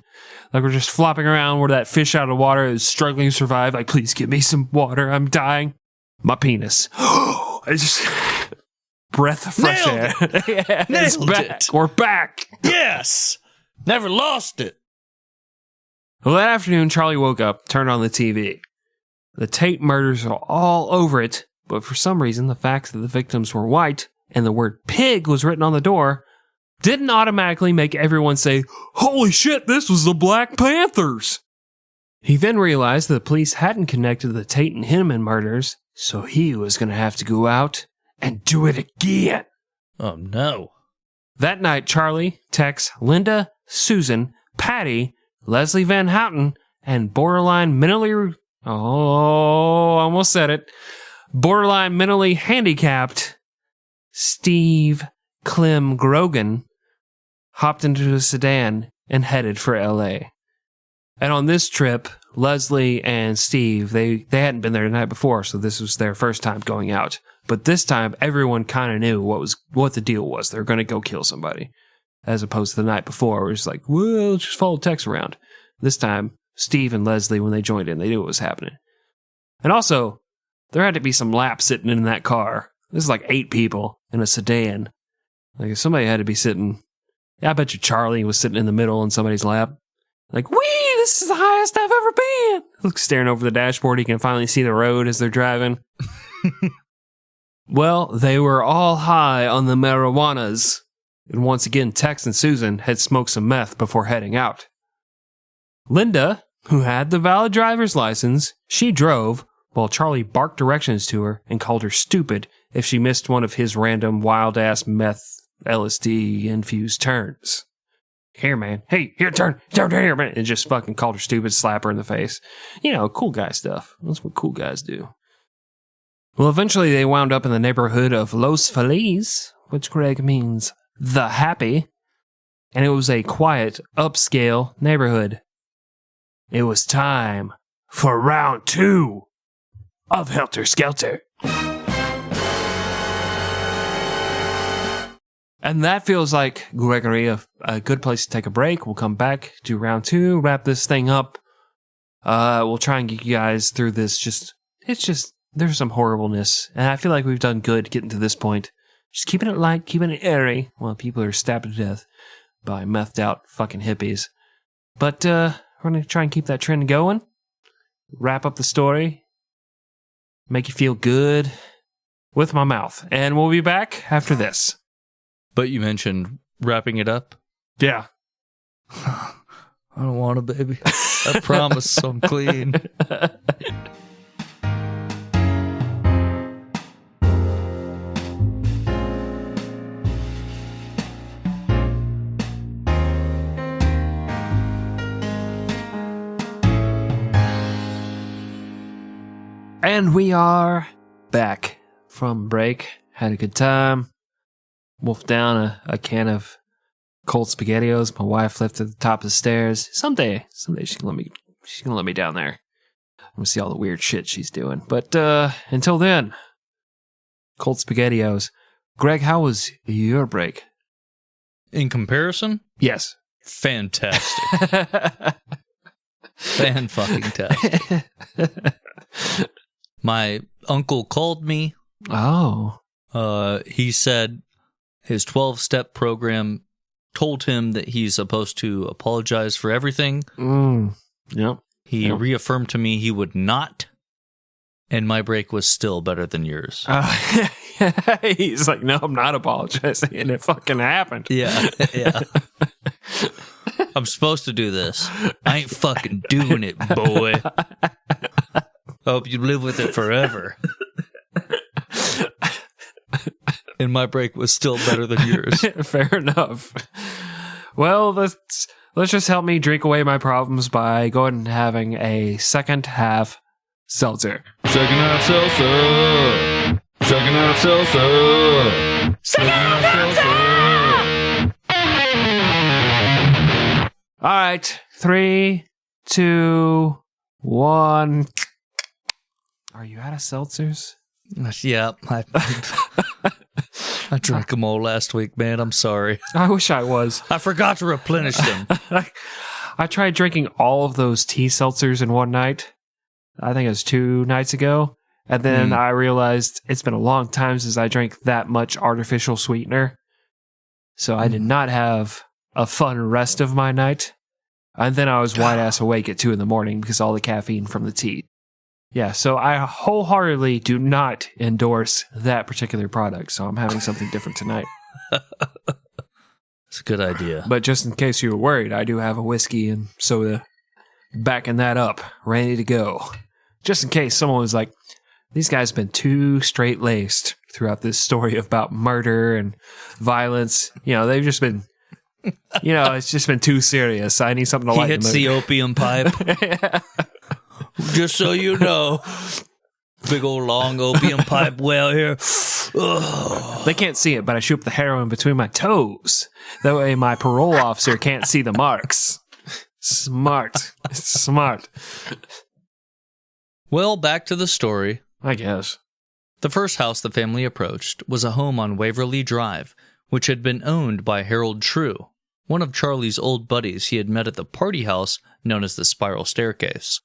like we're just flopping around, we're that fish out of water is struggling to survive, like, please give me some water, I'm dying. My penis. I just... breath of fresh air. Yeah, it's back. We're back. Yes. Never lost it. Well, that afternoon, Charlie woke up, turned on the TV. The Tate murders are all over it, but for some reason, the fact that the victims were white and the word pig was written on the door didn't automatically make everyone say, holy shit, this was the Black Panthers. He then realized that the police hadn't connected the Tate and Hinman murders, so he was going to have to go out and do it again. Oh, no. That night, Charlie, Tex, Linda, Susan, Patty, Leslie Van Houten, and borderline mentally... almost said it. Borderline mentally handicapped Steve Clem Grogan hopped into a sedan and headed for L.A. And on this trip, Leslie and Steve, they hadn't been there the night before, so this was their first time going out. But this time, everyone kind of knew what the deal was. They were going to go kill somebody, as opposed to the night before, where it's like, well, just follow Tex around. This time, Steve and Leslie, when they joined in, they knew what was happening. And also, there had to be some laps sitting in that car. This is like 8 people in a sedan. Like, if somebody had to be sitting... Yeah, I bet you Charlie was sitting in the middle in somebody's lap. Like, whee, this is the highest I've ever been. Look, staring over the dashboard, he can finally see the road as they're driving. Well, they were all high on the marijuanas. And once again, Tex and Susan had smoked some meth before heading out. Linda, who had the valid driver's license, she drove, while Charlie barked directions to her and called her stupid if she missed one of his random wild-ass meth LSD-infused turns. Here, man. Hey, here, turn here, man. And just fucking called her stupid, slap her in the face. Cool guy stuff. That's what cool guys do. Well, eventually they wound up in the neighborhood of Los Feliz, which Greg means the happy, and it was a quiet, upscale neighborhood. It was time for round 2 of Helter Skelter. And that feels like, Gregory, a good place to take a break. We'll come back to round 2, wrap this thing up. We'll try and get you guys through this. There's some horribleness. And I feel like we've done good getting to this point. Just keeping it light, keeping it airy, while people are stabbed to death by methed out fucking hippies. But we're going to try and keep that trend going. Wrap up the story. Make you feel good. with my mouth. And we'll be back after this. But you mentioned wrapping it up. Yeah. I don't want to, baby. I promise I'm clean. And we are back from break. Had a good time. Wolfed down a can of cold SpaghettiOs. My wife left at the top of the stairs. Someday she's gonna let me down there. I'm gonna see all the weird shit she's doing. But until then, cold SpaghettiOs. Greg, how was your break? In comparison? Yes. Fantastic. Fan-fucking-tastic. My uncle called me. Oh. He said his 12-step program told him that he's supposed to apologize for everything. Yep. He reaffirmed to me he would not, and my break was still better than yours. He's like, no, I'm not apologizing, and it fucking happened. Yeah. I'm supposed to do this. I ain't fucking doing it, boy. Hope you live with it forever. And my break was still better than yours. Fair enough. Well, let's just help me drink away my problems by going and having a second half seltzer. Second half seltzer. Second half seltzer. Second half seltzer. All right, 3, 2, 1. Are you out of seltzers? Yeah, I drank them all last week, man. I'm sorry. I wish I was. I forgot to replenish them. I tried drinking all of those tea seltzers in one night. I think it was 2 nights ago. And then I realized it's been a long time since I drank that much artificial sweetener. So I did not have a fun rest of my night. And then I was wide-ass awake at 2 in the morning because all the caffeine from the tea. Yeah, so I wholeheartedly do not endorse that particular product, so I'm having something different tonight. It's a good idea. But just in case you were worried, I do have a whiskey and soda backing that up, ready to go. Just in case someone was like, these guys have been too straight-laced throughout this story about murder and violence. You know, they've just been, it's just been too serious. I need something to lighten the mood. He hits the opium pipe. Yeah. Just so you know. Big old long opium pipe well here. They can't see it, but I shoot up the heroin between my toes. That way my parole officer can't see the marks. Smart. It's smart. Well, back to the story. I guess. The first house the family approached was a home on Waverly Drive, which had been owned by Harold True, one of Charlie's old buddies he had met at the party house known as the Spiral Staircase.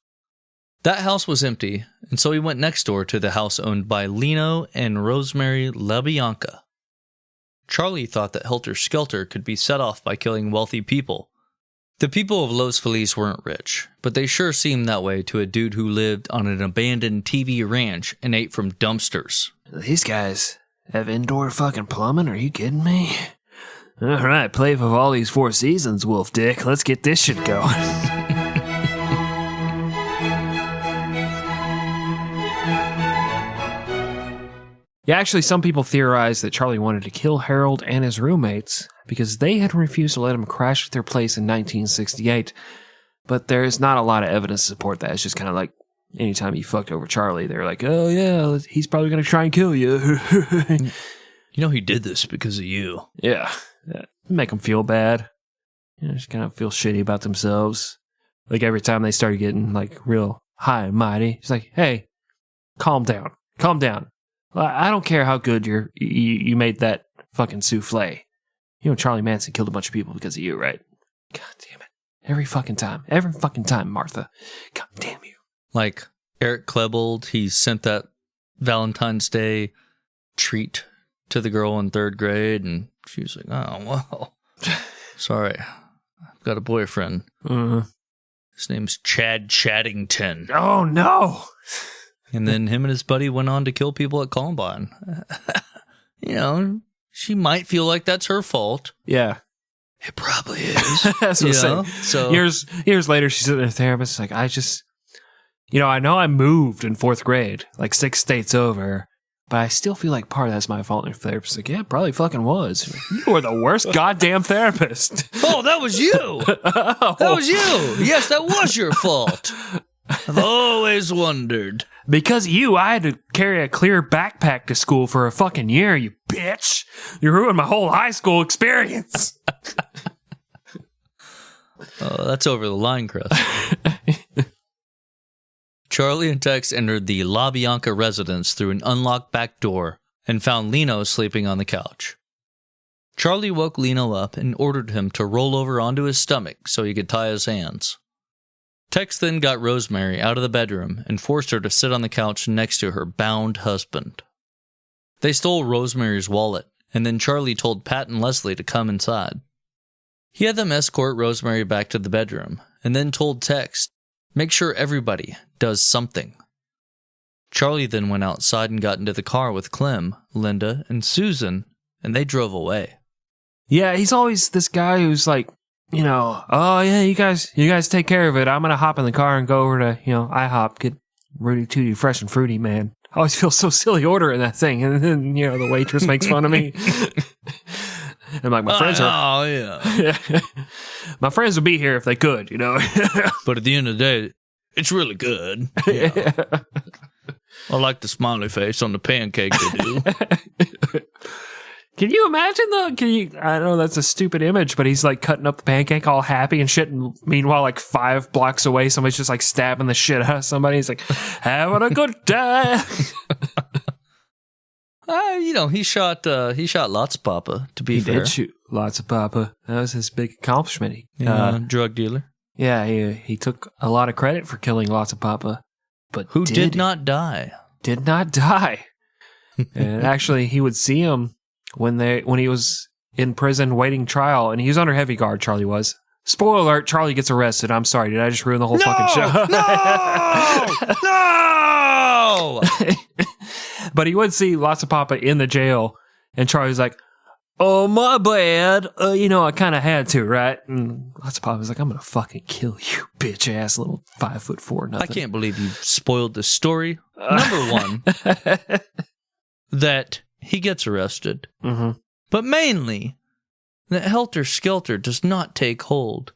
That house was empty, and so he went next door to the house owned by Lino and Rosemary LaBianca. Charlie thought that Helter Skelter could be set off by killing wealthy people. The people of Los Feliz weren't rich, but they sure seemed that way to a dude who lived on an abandoned TV ranch and ate from dumpsters. These guys have indoor fucking plumbing? Are you kidding me? All right, play for all these 4 seasons, Wolf Dick. Let's get this shit going. Yeah, actually, some people theorize that Charlie wanted to kill Harold and his roommates because they had refused to let him crash at their place in 1968. But there's not a lot of evidence to support that. It's just kind of like anytime you fucked over Charlie, they're like, oh, yeah, he's probably going to try and kill you. You know he did this because of you. Yeah. Make them feel bad. Just kind of feel shitty about themselves. Like every time they started getting like real high and mighty, it's like, hey, calm down. Calm down. I don't care how good you made that fucking souffle. You know Charlie Manson killed a bunch of people because of you, right? God damn it. Every fucking time, Martha. God damn you. Like Eric Klebold, he sent that Valentine's Day treat to the girl in 3rd grade, and she was like, oh, well, sorry. I've got a boyfriend. His name's Chad Chaddington. Oh, no. And then him and his buddy went on to kill people at Columbine. She might feel like that's her fault. Yeah. It probably is. That's what I'm saying. So years later, she's at her therapist, like, I know I moved in 4th grade, like 6 states over, but I still feel like part of that's my fault. And her therapist's like, yeah, it probably fucking was. You were the worst goddamn therapist. Oh, that was you. That was you. Yes, that was your fault. I've always wondered. Because I had to carry a clear backpack to school for a fucking year, you bitch. You ruined my whole high school experience. Oh, that's over the line, Chris. Charlie and Tex entered the La Bianca residence through an unlocked back door and found Lino sleeping on the couch. Charlie woke Lino up and ordered him to roll over onto his stomach so he could tie his hands. Tex then got Rosemary out of the bedroom and forced her to sit on the couch next to her bound husband. They stole Rosemary's wallet, and then Charlie told Pat and Leslie to come inside. He had them escort Rosemary back to the bedroom, and then told Tex, make sure everybody does something. Charlie then went outside and got into the car with Clem, Linda, and Susan, and they drove away. Yeah, he's always this guy who's like, oh yeah, you guys take care of it. I'm gonna hop in the car and go over to, IHOP, get Rudy Tooty Fresh and Fruity, man. I always feel so silly ordering that thing, and then the waitress makes fun of me. And like my friends are, yeah. My friends would be here if they could, But at the end of the day, it's really good. Yeah. I like the smiley face on the pancake they do. Can you imagine though? I know that's a stupid image, but he's like cutting up the pancake all happy and shit. And meanwhile, like 5 blocks away, somebody's just like stabbing the shit out of somebody. He's like, having a good time. He shot lots of Papa, to be fair. He did shoot lots of Papa. That was his big accomplishment. Drug dealer. Yeah, he took a lot of credit for killing lots of Papa. But who did not die. Did not die. And actually, he would see him when he was in prison waiting trial, and he was under heavy guard, Charlie was. Spoiler alert, Charlie gets arrested. I'm sorry, did I just ruin the whole fucking show? No! But he would see lots of Papa in the jail, and Charlie's like, oh, my bad. I kind of had to, right? And lots of Papa's like, I'm going to fucking kill you, bitch-ass little 5'4" nothing. I can't believe you spoiled the story. Number one, that he gets arrested. Mm-hmm. But mainly, that Helter Skelter does not take hold.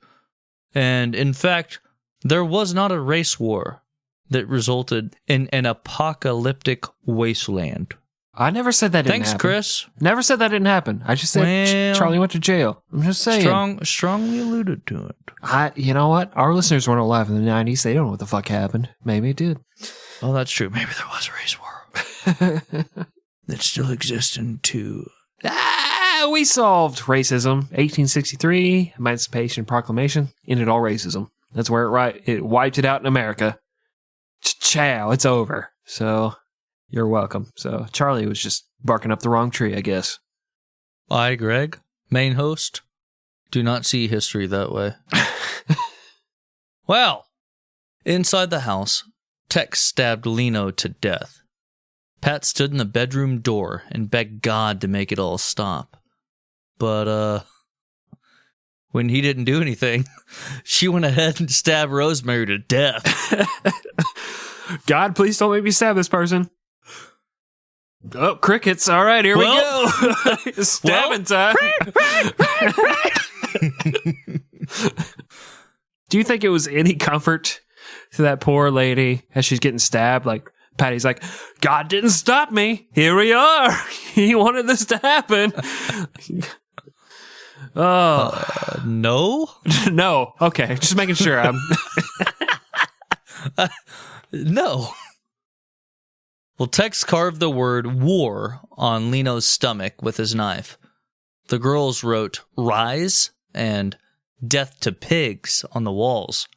And in fact, there was not a race war that resulted in an apocalyptic wasteland. I never said that didn't happen. Thanks, Chris. Never said that didn't happen. I just said Charlie went to jail. I'm just saying. Strongly alluded to it. You know what? Our listeners weren't alive in the 90s. They don't know what the fuck happened. Maybe it did. Oh, that's true. Maybe there was a race war. That still exists in two. We solved racism. 1863, Emancipation Proclamation, ended all racism. That's where it wiped it out in America. Ciao, it's over. So, you're welcome. So, Charlie was just barking up the wrong tree, I guess. I, Greg, main host, do not see history that way. Well, inside the house, Tex stabbed Lino to death. Pat stood in the bedroom door and begged God to make it all stop. But, when he didn't do anything, she went ahead and stabbed Rosemary to death. God, please don't make me stab this person. Oh, crickets. All right, here we go. Stabbing time. Do you think it was any comfort to that poor lady as she's getting stabbed? Like, Patty's like, God didn't stop me. Here we are. He wanted this to happen. No? No. Okay, just making sure. No. Well, Tex carved the word war on Lino's stomach with his knife. The girls wrote rise and death to pigs on the walls.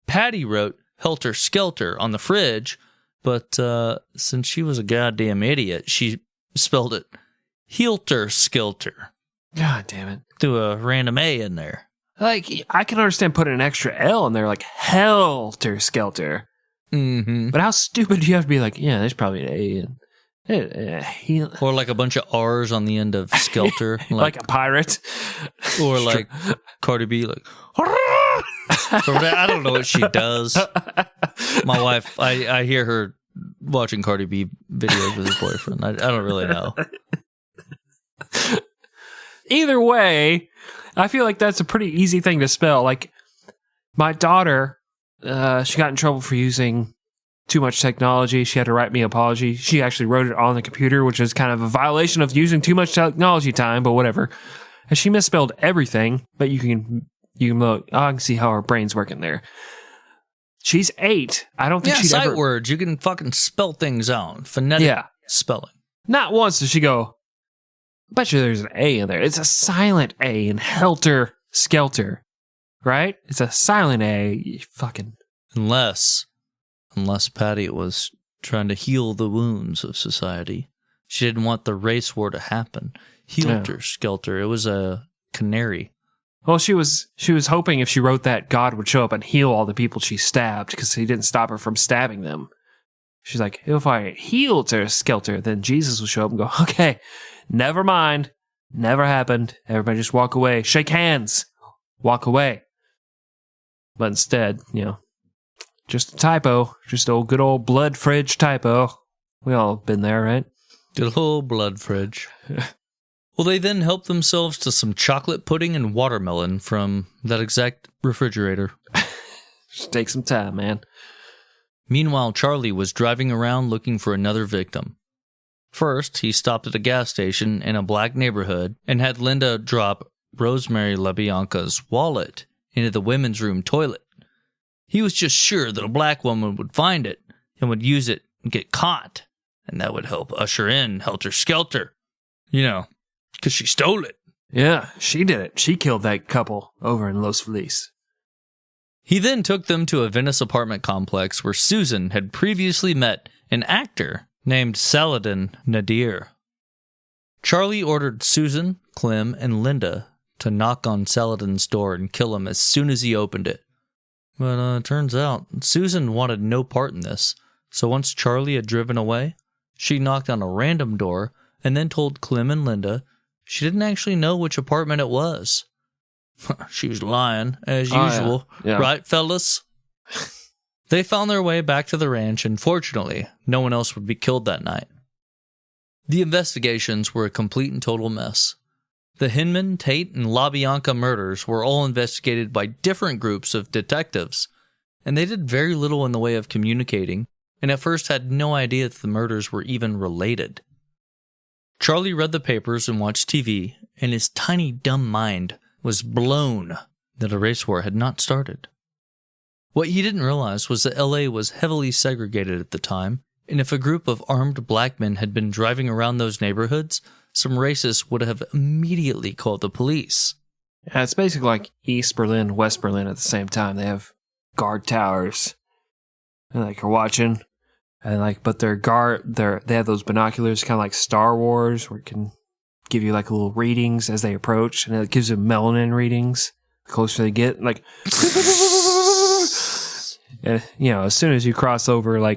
Patty wrote helter skelter on the fridge, but since she was a goddamn idiot, she spelled it Helter Skelter. God damn it. Threw a random A in there. Like, I can understand putting an extra L in there, like Helter Skelter. Mm-hmm. But how stupid do you have to be like, yeah, there's probably an A. Or like a bunch of R's on the end of Skelter. Like a pirate. Or like Cardi B, like, I don't know what she does. My wife, I hear her watching Cardi B videos with her boyfriend. I don't really know. Either way, I feel like that's a pretty easy thing to spell. Like, my daughter, she got in trouble for using too much technology. She had to write me an apology. She actually wrote it on the computer, which is kind of a violation of using too much technology time, but whatever. And she misspelled everything, but you can look. Oh, I can see how her brain's working there. She's 8. I don't think she'd sight ever... words. You can fucking spell things out. Phonetic spelling. Not once does she go, I bet you there's an A in there. It's a silent A in Helter Skelter, right? It's a silent A. You fucking... Unless Patty was trying to heal the wounds of society. She didn't want the race war to happen. Helter Skelter. It was a canary. Well, she was hoping if she wrote that, God would show up and heal all the people she stabbed because he didn't stop her from stabbing them. She's like, if I healed her Skelter, then Jesus will show up and go, okay, never mind. Never happened. Everybody just walk away. Shake hands. Walk away. But instead, just a typo. Just a good old blood fridge typo. We all been there, right? Good old blood fridge. Well, they then helped themselves to some chocolate pudding and watermelon from that exact refrigerator. Just take some time, man. Meanwhile, Charlie was driving around looking for another victim. First, he stopped at a gas station in a black neighborhood and had Linda drop Rosemary LaBianca's wallet into the women's room toilet. He was just sure that a black woman would find it and would use it and get caught, and that would help usher in Helter Skelter. Because she stole it. Yeah, she did it. She killed that couple over in Los Feliz. He then took them to a Venice apartment complex where Susan had previously met an actor named Saladin Nadir. Charlie ordered Susan, Clem, and Linda to knock on Saladin's door and kill him as soon as he opened it. But turns out, Susan wanted no part in this, so once Charlie had driven away, she knocked on a random door and then told Clem and Linda she didn't actually know which apartment it was. She was lying, as usual. Yeah. Right, fellas? They found their way back to the ranch, and fortunately, no one else would be killed that night. The investigations were a complete and total mess. The Hinman, Tate, and LaBianca murders were all investigated by different groups of detectives, and they did very little in the way of communicating, and at first had no idea that the murders were even related. Charlie read the papers and watched TV, and his tiny, dumb mind was blown that a race war had not started. What he didn't realize was that LA was heavily segregated at the time, and if a group of armed black men had been driving around those neighborhoods, some racists would have immediately called the police. Yeah, it's basically like East Berlin, West Berlin at the same time. They have guard towers. And you're watching. And but they have those binoculars, kind of like Star Wars, where it can give you little readings as they approach, and it gives you melanin readings the closer they get. And, as soon as you cross over, I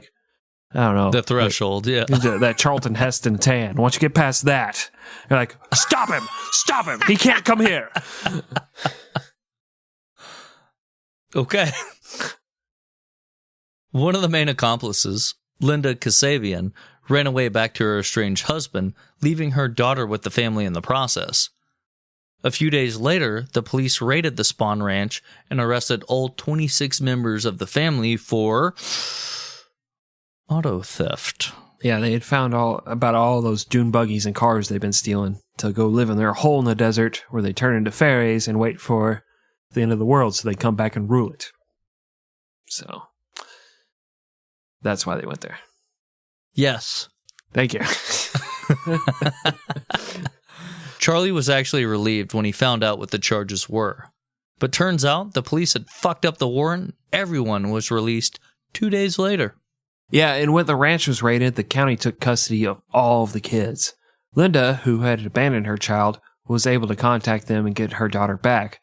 don't know, the threshold, that Charlton Heston tan. Once you get past that, you're like, stop him, he can't come here. Okay. One of the main accomplices, Linda Kasabian, ran away back to her estranged husband, leaving her daughter with the family in the process. A few days later, the police raided the Spawn Ranch and arrested all 26 members of the family for auto theft. Yeah, they had found about all those dune buggies and cars they've been stealing to go live in their hole in the desert where they turn into fairies and wait for the end of the world so they come back and rule it. So that's why they went there. Yes. Thank you. Charlie was actually relieved when he found out what the charges were. But turns out the police had fucked up the warrant. Everyone was released 2 days later. Yeah, and when the ranch was raided, the county took custody of all of the kids. Linda, who had abandoned her child, was able to contact them and get her daughter back.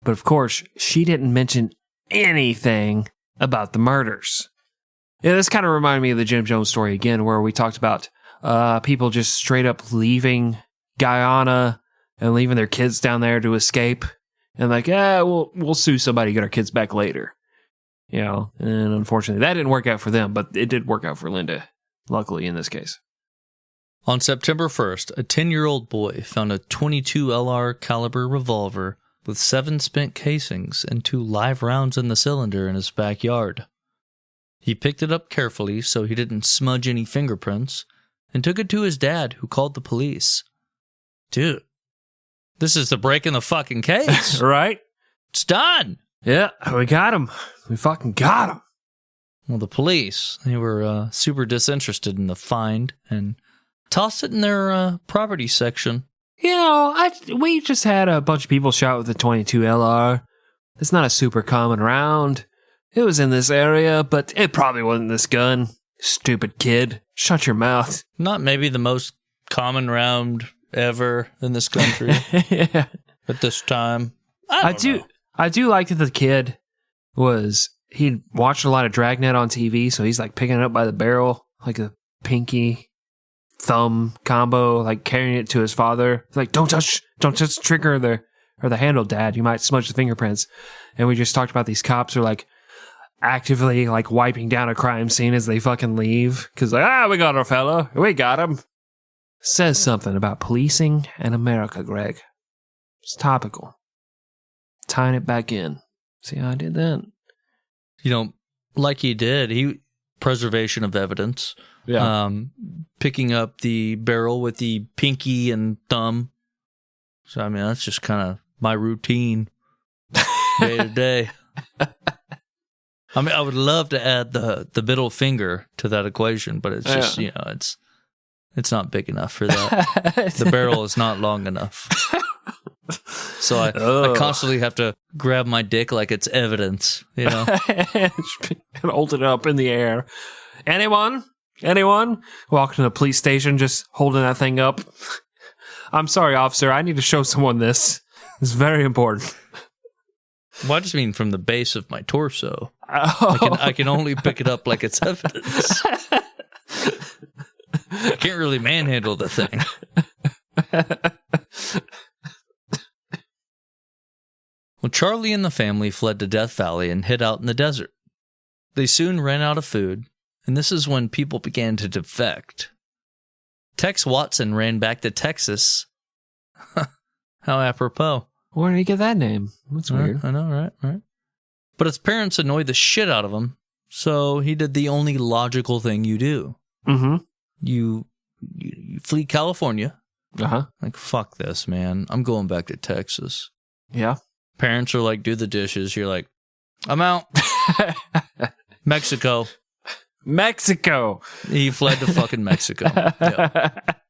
But of course, she didn't mention anything about the murders. Yeah, this kind of reminded me of the Jim Jones story again, where we talked about people just straight up leaving Guyana and leaving their kids down there to escape. And like, we'll sue somebody to get our kids back later. You know, and unfortunately that didn't work out for them, but it did work out for Linda, luckily in this case. On September 1st, a 10-year-old boy found a .22 LR caliber revolver with 7 spent casings and 2 live rounds in the cylinder in his backyard. He picked it up carefully so he didn't smudge any fingerprints and took it to his dad, who called the police. Dude, this is the break in the fucking case. Right? It's done. Yeah, we got him. We fucking got him. Well, the police, they were super disinterested in the find and tossed it in their property section. You know, we just had a bunch of people shot with the .22 LR. It's not a super common round. It was in this area, but it probably wasn't this gun. Stupid kid. Shut your mouth. Not maybe the most common round ever in this country. Yeah. At this time. I do like that the kid he'd watched a lot of Dragnet on TV, so he's like picking it up by the barrel, like a pinky thumb combo, like carrying it to his father. Like, don't touch the trigger or the handle, Dad. You might smudge the fingerprints. And we just talked about these cops are like actively like wiping down a crime scene as they fucking leave. Because like, we got our fella. We got him. Says something about policing and America, Greg. It's topical. Tying it back in. See how I did that? You know, like he did, preservation of evidence. Yeah. Picking up the barrel with the pinky and thumb. So, I mean, that's just kind of my routine day to day. I mean, I would love to add the middle finger to that equation, but it's just, you know, it's not big enough for that. The barrel is not long enough. So I constantly have to grab my dick like it's evidence, you know? And hold it up in the air. Anyone? Walk to the police station just holding that thing up. I'm sorry, officer. I need to show someone this. It's very important. Well, I just mean from the base of my torso. Oh. I can only pick it up like it's evidence. I can't really manhandle the thing. Well, Charlie and the family fled to Death Valley and hid out in the desert. They soon ran out of food, and this is when people began to defect. Tex Watson ran back to Texas. How apropos. Where did he get that name? That's weird. I know, right? But his parents annoyed the shit out of him, so he did the only logical thing you do. Mm-hmm. You flee California. Uh-huh. Like, fuck this, man. I'm going back to Texas. Yeah. Parents are like, do the dishes. You're like, I'm out. Mexico. He fled to fucking Mexico. Yep.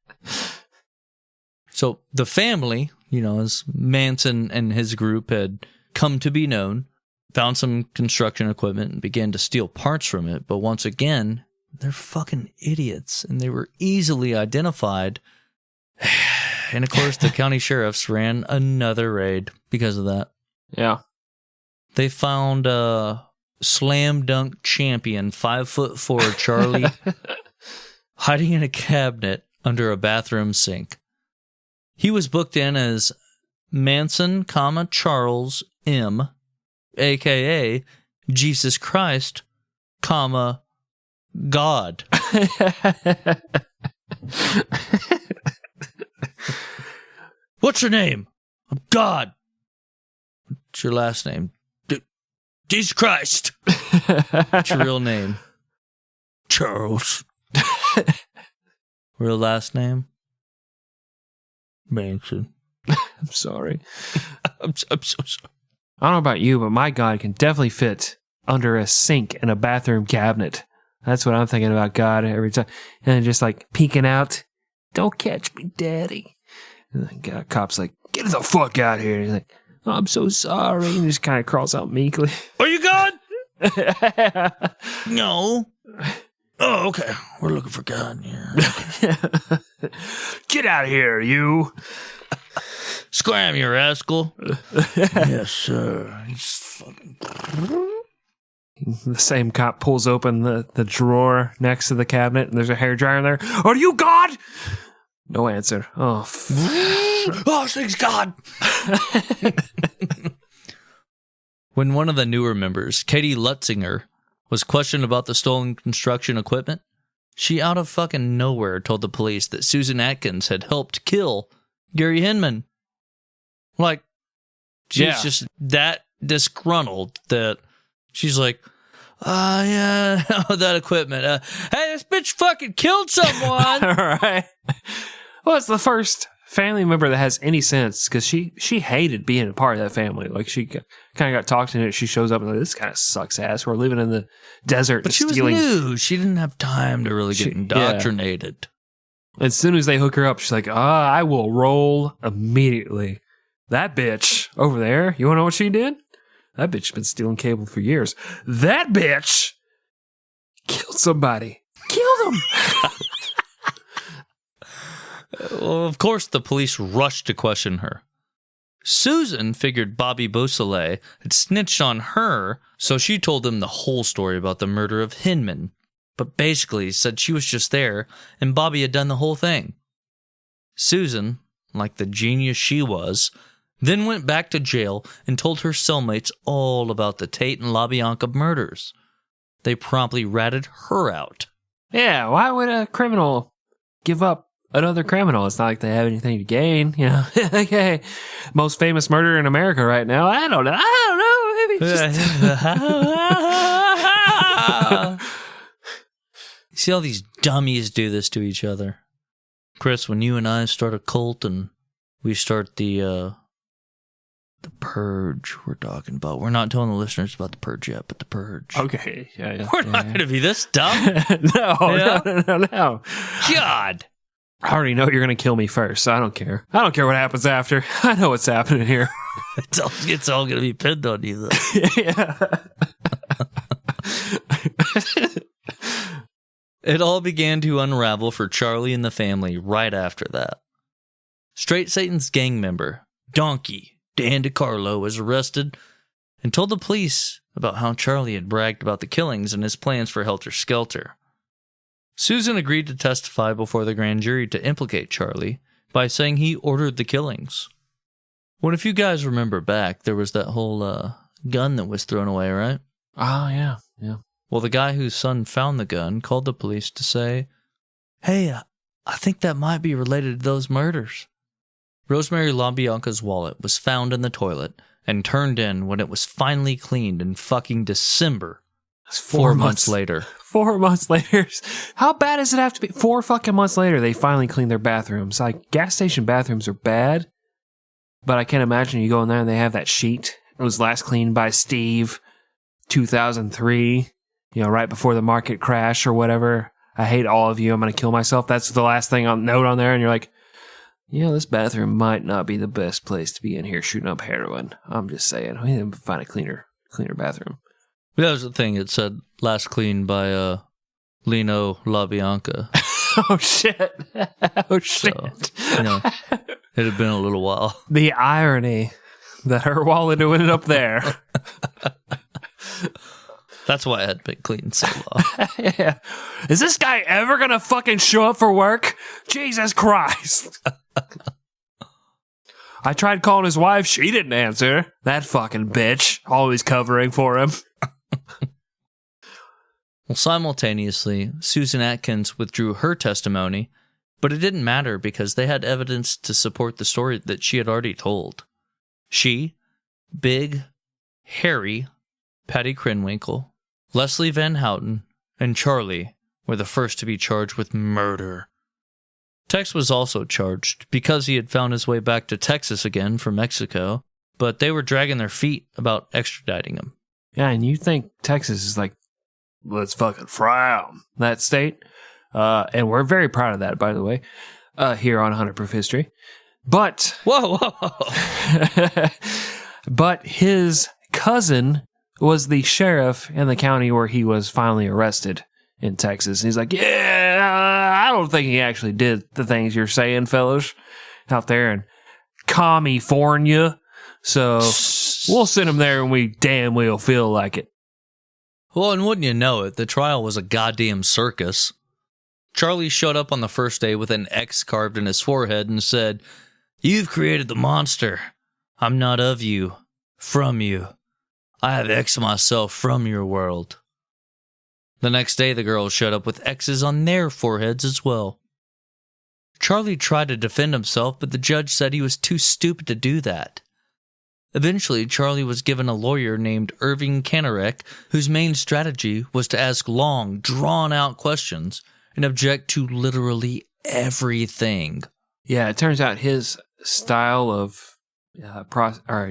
So the family, you know, as Manson and his group had come to be known, found some construction equipment and began to steal parts from it. But once again, they're fucking idiots, and they were easily identified. And of course, the county sheriffs ran another raid because of that. Yeah. They found slam dunk champion 5'4" Charlie hiding in a cabinet under a bathroom sink. He was booked in as Manson, Charles M, aka Jesus Christ, God. What's your name? I'm God. What's your last name? Jesus Christ. What's your real name? Charles. Real last name? Manson. I'm sorry. I'm so sorry. I don't know about you, but my God can definitely fit under a sink in a bathroom cabinet. That's what I'm thinking about God every time. And just like peeking out. Don't catch me, Daddy. And the cop's like, get the fuck out here. And he's like, oh, I'm so sorry. And he just kind of crawls out meekly. Are you God? No. Oh, okay. We're looking for God here. Okay. Get out of here, you. Scram, you rascal. Yes, sir. He's fucking... The same cop pulls open the drawer next to the cabinet, and there's a hairdryer in there. Are you God? No answer. Oh, thanks God. When one of the newer members, Katie Lutzinger, was questioned about the stolen construction equipment, she out of fucking nowhere told the police that Susan Atkins had helped kill Gary Hinman. Like, she's just that disgruntled that she's like, yeah, that equipment. Hey, this bitch fucking killed someone. Right. Well, it's the first family member that has any sense, because she hated being a part of that family. Like, she kind of got talked into it. She shows up and like, this kind of sucks ass. We're living in the desert. But she was new. She didn't have time to really get indoctrinated. Yeah. As soon as they hook her up, she's like, I will roll immediately. That bitch over there, you want to know what she did? That bitch's been stealing cable for years. That bitch killed somebody. Killed him. Well, of course, the police rushed to question her. Susan figured Bobby Beausoleil had snitched on her, so she told them the whole story about the murder of Hinman, but basically said she was just there and Bobby had done the whole thing. Susan, like the genius she was, then went back to jail and told her cellmates all about the Tate and LaBianca murders. They promptly ratted her out. Yeah, why would a criminal give up another criminal? It's not like they have anything to gain, you know. Okay, most famous murderer in America right now. I don't know. Maybe just... You see all these dummies do this to each other. Chris, when you and I start a cult and we start the purge we're talking about. We're not telling the listeners about the purge yet, but the purge. Okay, yeah. We're not going to be this dumb. No. God. I already know you're going to kill me first, so I don't care. I don't care what happens after. I know what's happening here. It's all going to be pinned on you, though. Yeah. It all began to unravel for Charlie and the family right after that. Straight Satan's gang member, Donkey Dan DiCarlo, was arrested and told the police about how Charlie had bragged about the killings and his plans for Helter Skelter. Susan agreed to testify before the grand jury to implicate Charlie by saying he ordered the killings. When if you guys remember back, there was that whole gun that was thrown away, right? Oh, yeah. Well, the guy whose son found the gun called the police to say, hey, I think that might be related to those murders. Rosemary LaBianca's wallet was found in the toilet and turned in when it was finally cleaned in fucking December. That's 4 months later. 4 months later. How bad does it have to be? 4 fucking months later, they finally cleaned their bathrooms. Like, gas station bathrooms are bad, but I can't imagine you go in there and they have that sheet. It was last cleaned by Steve, 2003, right before the market crash or whatever. I hate all of you. I'm going to kill myself. That's the last thing on note on there. And you're like, this bathroom might not be the best place to be in here shooting up heroin. I'm just saying. We need to find a cleaner bathroom. That was the thing. It said last cleaned by Lino LaBianca. Oh, shit. Oh, shit. So, it had been a little while. The irony that her wallet ended up there. That's why it had been cleaned so long. Yeah. Is this guy ever going to fucking show up for work? Jesus Christ. I tried calling his wife. She didn't answer. That fucking bitch. Always covering for him. Well, simultaneously, Susan Atkins withdrew her testimony, but it didn't matter because they had evidence to support the story that she had already told. She, Big, Harry, Patty Krenwinkel, Leslie Van Houten, and Charlie were the first to be charged with murder. Tex was also charged because he had found his way back to Texas again from Mexico, but they were dragging their feet about extraditing him. Yeah, and you think Texas is like, let's fucking frown that state. And we're very proud of that, by the way, here on 100 Proof History. But... Whoa. But his cousin was the sheriff in the county where he was finally arrested in Texas. And he's like, I don't think he actually did the things you're saying, fellas, out there in California. So we'll send him there and we damn well feel like it. Well, and wouldn't you know it, the trial was a goddamn circus. Charlie showed up on the first day with an X carved in his forehead and said, "You've created the monster. I'm not of you, from you. I have X myself from your world." The next day, the girls showed up with X's on their foreheads as well. Charlie tried to defend himself, but the judge said he was too stupid to do that. Eventually, Charlie was given a lawyer named Irving Kanarek, whose main strategy was to ask long, drawn-out questions and object to literally everything. Yeah, it turns out his style of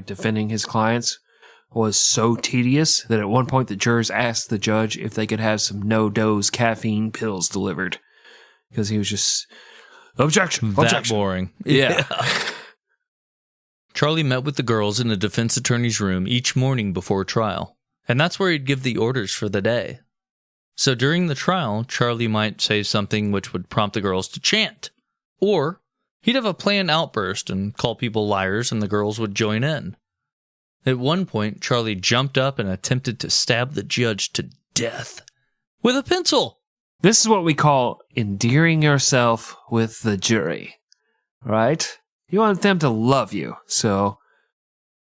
defending his clients was so tedious that at one point the jurors asked the judge if they could have some no-dose caffeine pills delivered. Because he was just, objection. That boring. Yeah. Charlie met with the girls in the defense attorney's room each morning before trial, and that's where he'd give the orders for the day. So during the trial, Charlie might say something which would prompt the girls to chant, or he'd have a planned outburst and call people liars and the girls would join in. At one point, Charlie jumped up and attempted to stab the judge to death with a pencil. This is what we call endearing yourself with the jury, right? You want them to love you, so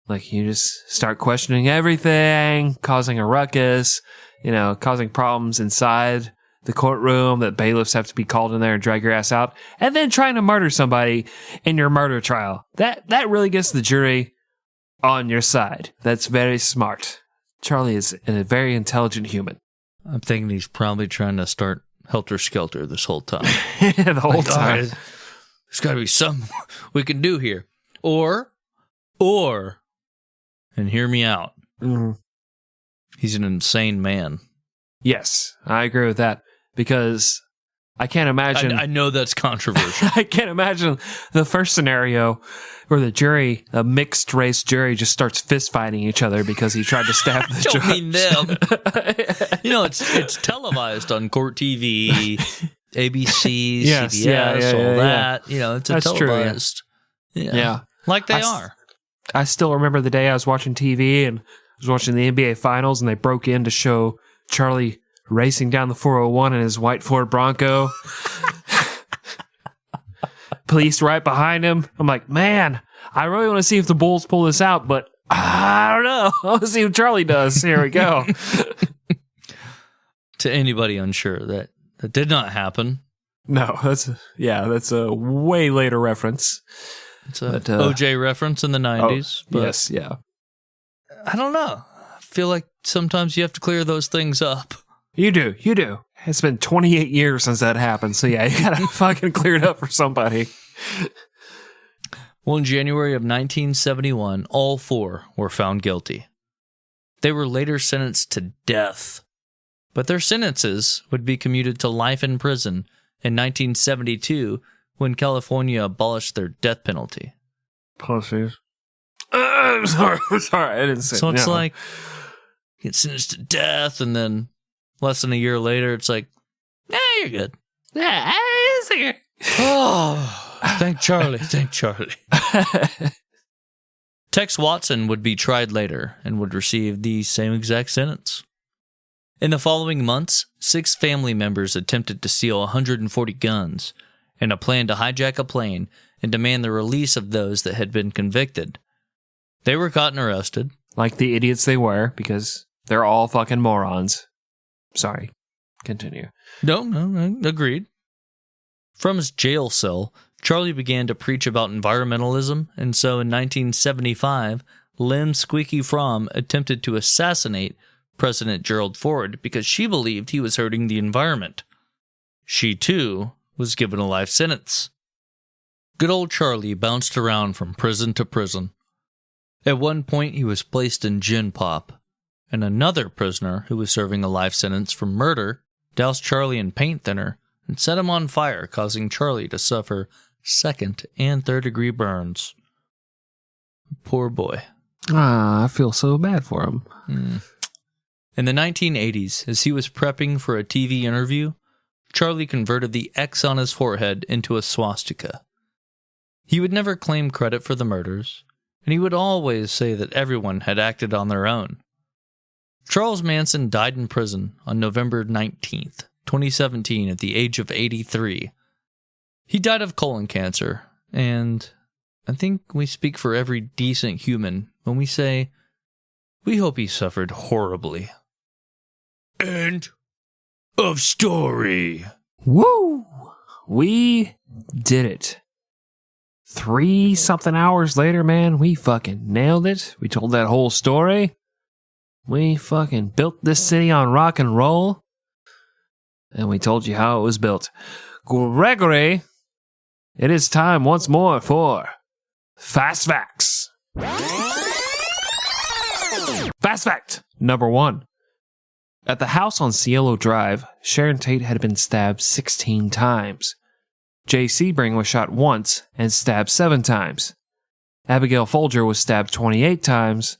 you just start questioning everything, causing a ruckus, causing problems inside the courtroom that bailiffs have to be called in there and drag your ass out, and then trying to murder somebody in your murder trial. That really gets the jury on your side. That's very smart. Charlie is a very intelligent human. I'm thinking he's probably trying to start helter-skelter this whole time. The whole time. There's got to be something we can do here. Or, and hear me out, he's an insane man. Yes, I agree with that, because I can't imagine... I know that's controversial. I can't imagine the first scenario where the jury, a mixed-race jury, just starts fist-fighting each other because he tried to stab the judge. I don't mean them. It's televised on court TV... ABC, yes, CBS, all that. It's a That's televised. True, yeah. Like they are. I still remember the day I was watching TV and I was watching the NBA Finals and they broke in to show Charlie racing down the 401 in his white Ford Bronco. Police right behind him. I'm like, man, I really want to see if the Bulls pull this out, but I don't know. I want to see what Charlie does. Here we go. To anybody unsure, that did not happen. No, that's a way later reference. It's a OJ reference in the 90s. But yes, yeah. I don't know. I feel like sometimes you have to clear those things up. You do. It's been 28 years since that happened, so yeah, you gotta fucking clear it up for somebody. Well, in January of 1971, all four were found guilty. They were later sentenced to death. But their sentences would be commuted to life in prison in 1972 when California abolished their death penalty. Pussies. Sorry, I didn't say. So it's like you get sentenced to death, and then less than a year later, it's like, you're good. Yeah, it's okay. Oh, thank Charlie. Tex Watson would be tried later and would receive the same exact sentence. In the following months, 6 family members attempted to steal 140 guns and a plan to hijack a plane and demand the release of those that had been convicted. They were caught and arrested. Like the idiots they were, because they're all fucking morons. Sorry. Continue. No, agreed. From his jail cell, Charlie began to preach about environmentalism, and so in 1975, Lynn Squeaky Fromm attempted to assassinate President Gerald Ford because she believed he was hurting the environment. She, too, was given a life sentence. Good old Charlie bounced around from prison to prison. At one point, he was placed in gin pop, and another prisoner who was serving a life sentence for murder doused Charlie in paint thinner and set him on fire, causing Charlie to suffer 2nd and 3rd-degree burns. Poor boy. I feel so bad for him. In the 1980s, as he was prepping for a TV interview, Charlie converted the X on his forehead into a swastika. He would never claim credit for the murders, and he would always say that everyone had acted on their own. Charles Manson died in prison on November 19th, 2017, at the age of 83. He died of colon cancer, and I think we speak for every decent human when we say, we hope he suffered horribly. End of story. Woo! We did it. 3-something hours later, man, we fucking nailed it. We told that whole story. We fucking built this city on rock and roll. And we told you how it was built. Gregory, it is time once more for Fast Facts. Fast fact number 1. At the house on Cielo Drive, Sharon Tate had been stabbed 16 times. Jay Sebring was shot once and stabbed 7 times. Abigail Folger was stabbed 28 times.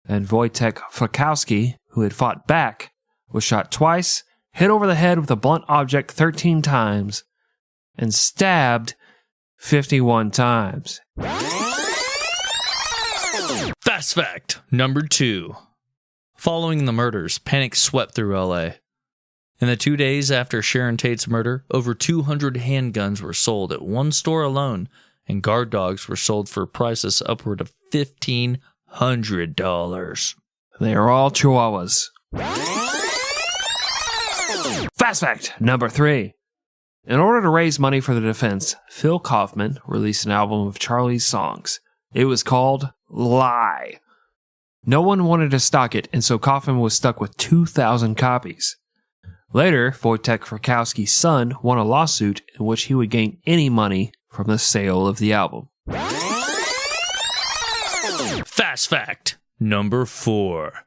And Wojtek Frykowski, who had fought back, was shot twice, hit over the head with a blunt object 13 times, and stabbed 51 times. Fast fact number 2. Following the murders, panic swept through LA. In the 2 days after Sharon Tate's murder, over 200 handguns were sold at one store alone, and guard dogs were sold for prices upward of $1,500. They are all chihuahuas. Fast fact number 3. In order to raise money for the defense, Phil Kaufman released an album of Charlie's songs. It was called Lie. No one wanted to stock it, and so Kaufman was stuck with 2,000 copies. Later, Wojtek Frykowski's son won a lawsuit in which he would gain any money from the sale of the album. Fast fact number 4.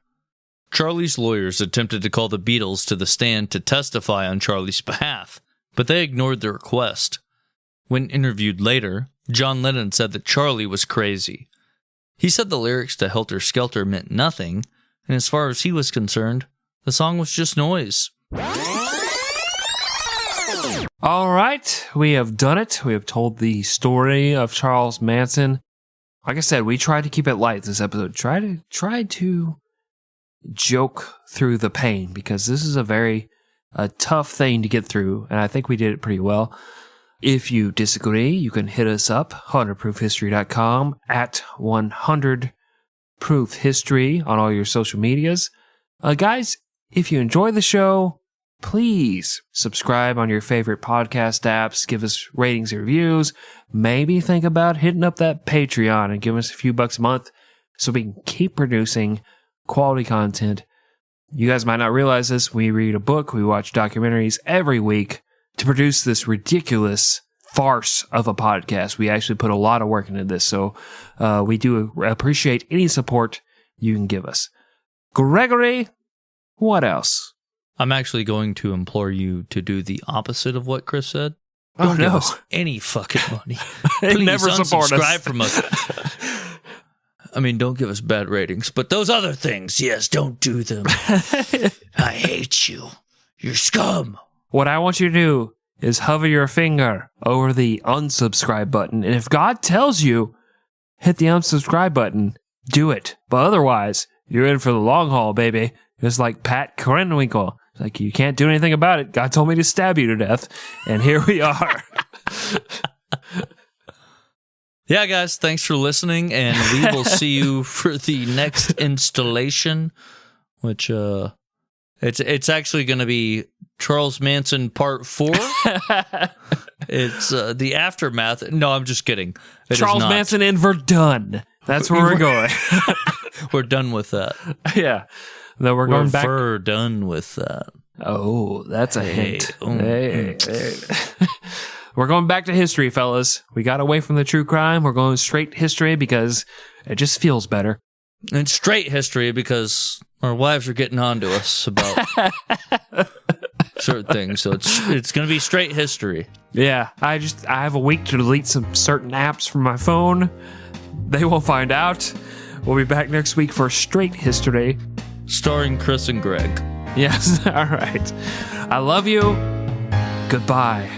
Charlie's lawyers attempted to call the Beatles to the stand to testify on Charlie's behalf, but they ignored the request. When interviewed later, John Lennon said that Charlie was crazy. He said the lyrics to Helter Skelter meant nothing, and as far as he was concerned, the song was just noise. All right, we have done it. We have told the story of Charles Manson. Like I said, we tried to keep it light this episode. Tried to joke through the pain, because this is a tough thing to get through, and I think we did it pretty well. If you disagree, you can hit us up, 100proofhistory.com, at 100proofhistory on all your social medias. Guys, if you enjoy the show, please subscribe on your favorite podcast apps, give us ratings and reviews, maybe think about hitting up that Patreon and give us a few bucks a month so we can keep producing quality content. You guys might not realize this, we read a book, we watch documentaries every week to produce this ridiculous farce of a podcast. We actually put a lot of work into this, so we do appreciate any support you can give us. Gregory, what else? I'm actually going to implore you to do the opposite of what Chris said. Oh, Don't no. give us any fucking money. They Please never support us. unsubscribe from us. I mean, don't give us bad ratings, but those other things, yes, don't do them. I hate you. You're scum. What I want you to do is hover your finger over the unsubscribe button, and if God tells you, hit the unsubscribe button, do it. But otherwise, you're in for the long haul, baby. Just like Pat Krenwinkel. It's like, you can't do anything about it. God told me to stab you to death, and here we are. Yeah, guys, thanks for listening, and we will see you for the next installation, which it's actually going to be Charles Manson Part 4. It's the aftermath. No, I'm just kidding. It Charles Manson and Verdun. That's where we're going. We're done with that. Yeah. Then we're going back. We're done with that. Oh, that's a hint. Hey. Hey. We're going back to history, fellas. We got away from the true crime. We're going straight history because it just feels better. And straight history because our wives are getting on to us about certain things. So it's going to be straight history. Yeah, I have a week to delete some certain apps from my phone. They won't find out. We'll be back next week for straight history. Starring Chris and Greg. Yes, all right. I love you. Goodbye.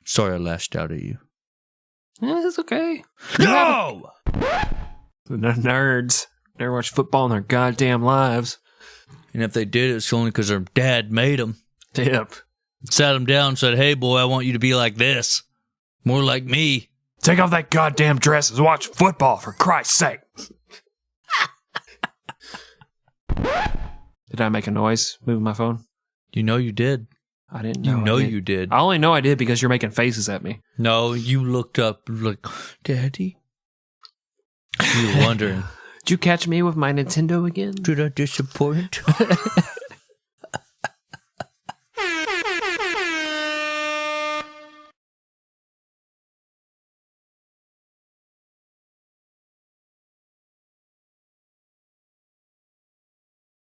Sorry I lashed out at you. It's okay. No! The nerds never watch football in their goddamn lives. And if they did, it's only because their dad made them. Yep. Sat him down and said, hey, boy, I want you to be like this. More like me. Take off that goddamn dress and watch football, for Christ's sake. Did I make a noise moving my phone? You know you did. I didn't know. You know I did. you did. I only know I did because you're making faces at me. No, you looked up like, Daddy? You were wondering. Did you catch me with my Nintendo again? Did I disappoint?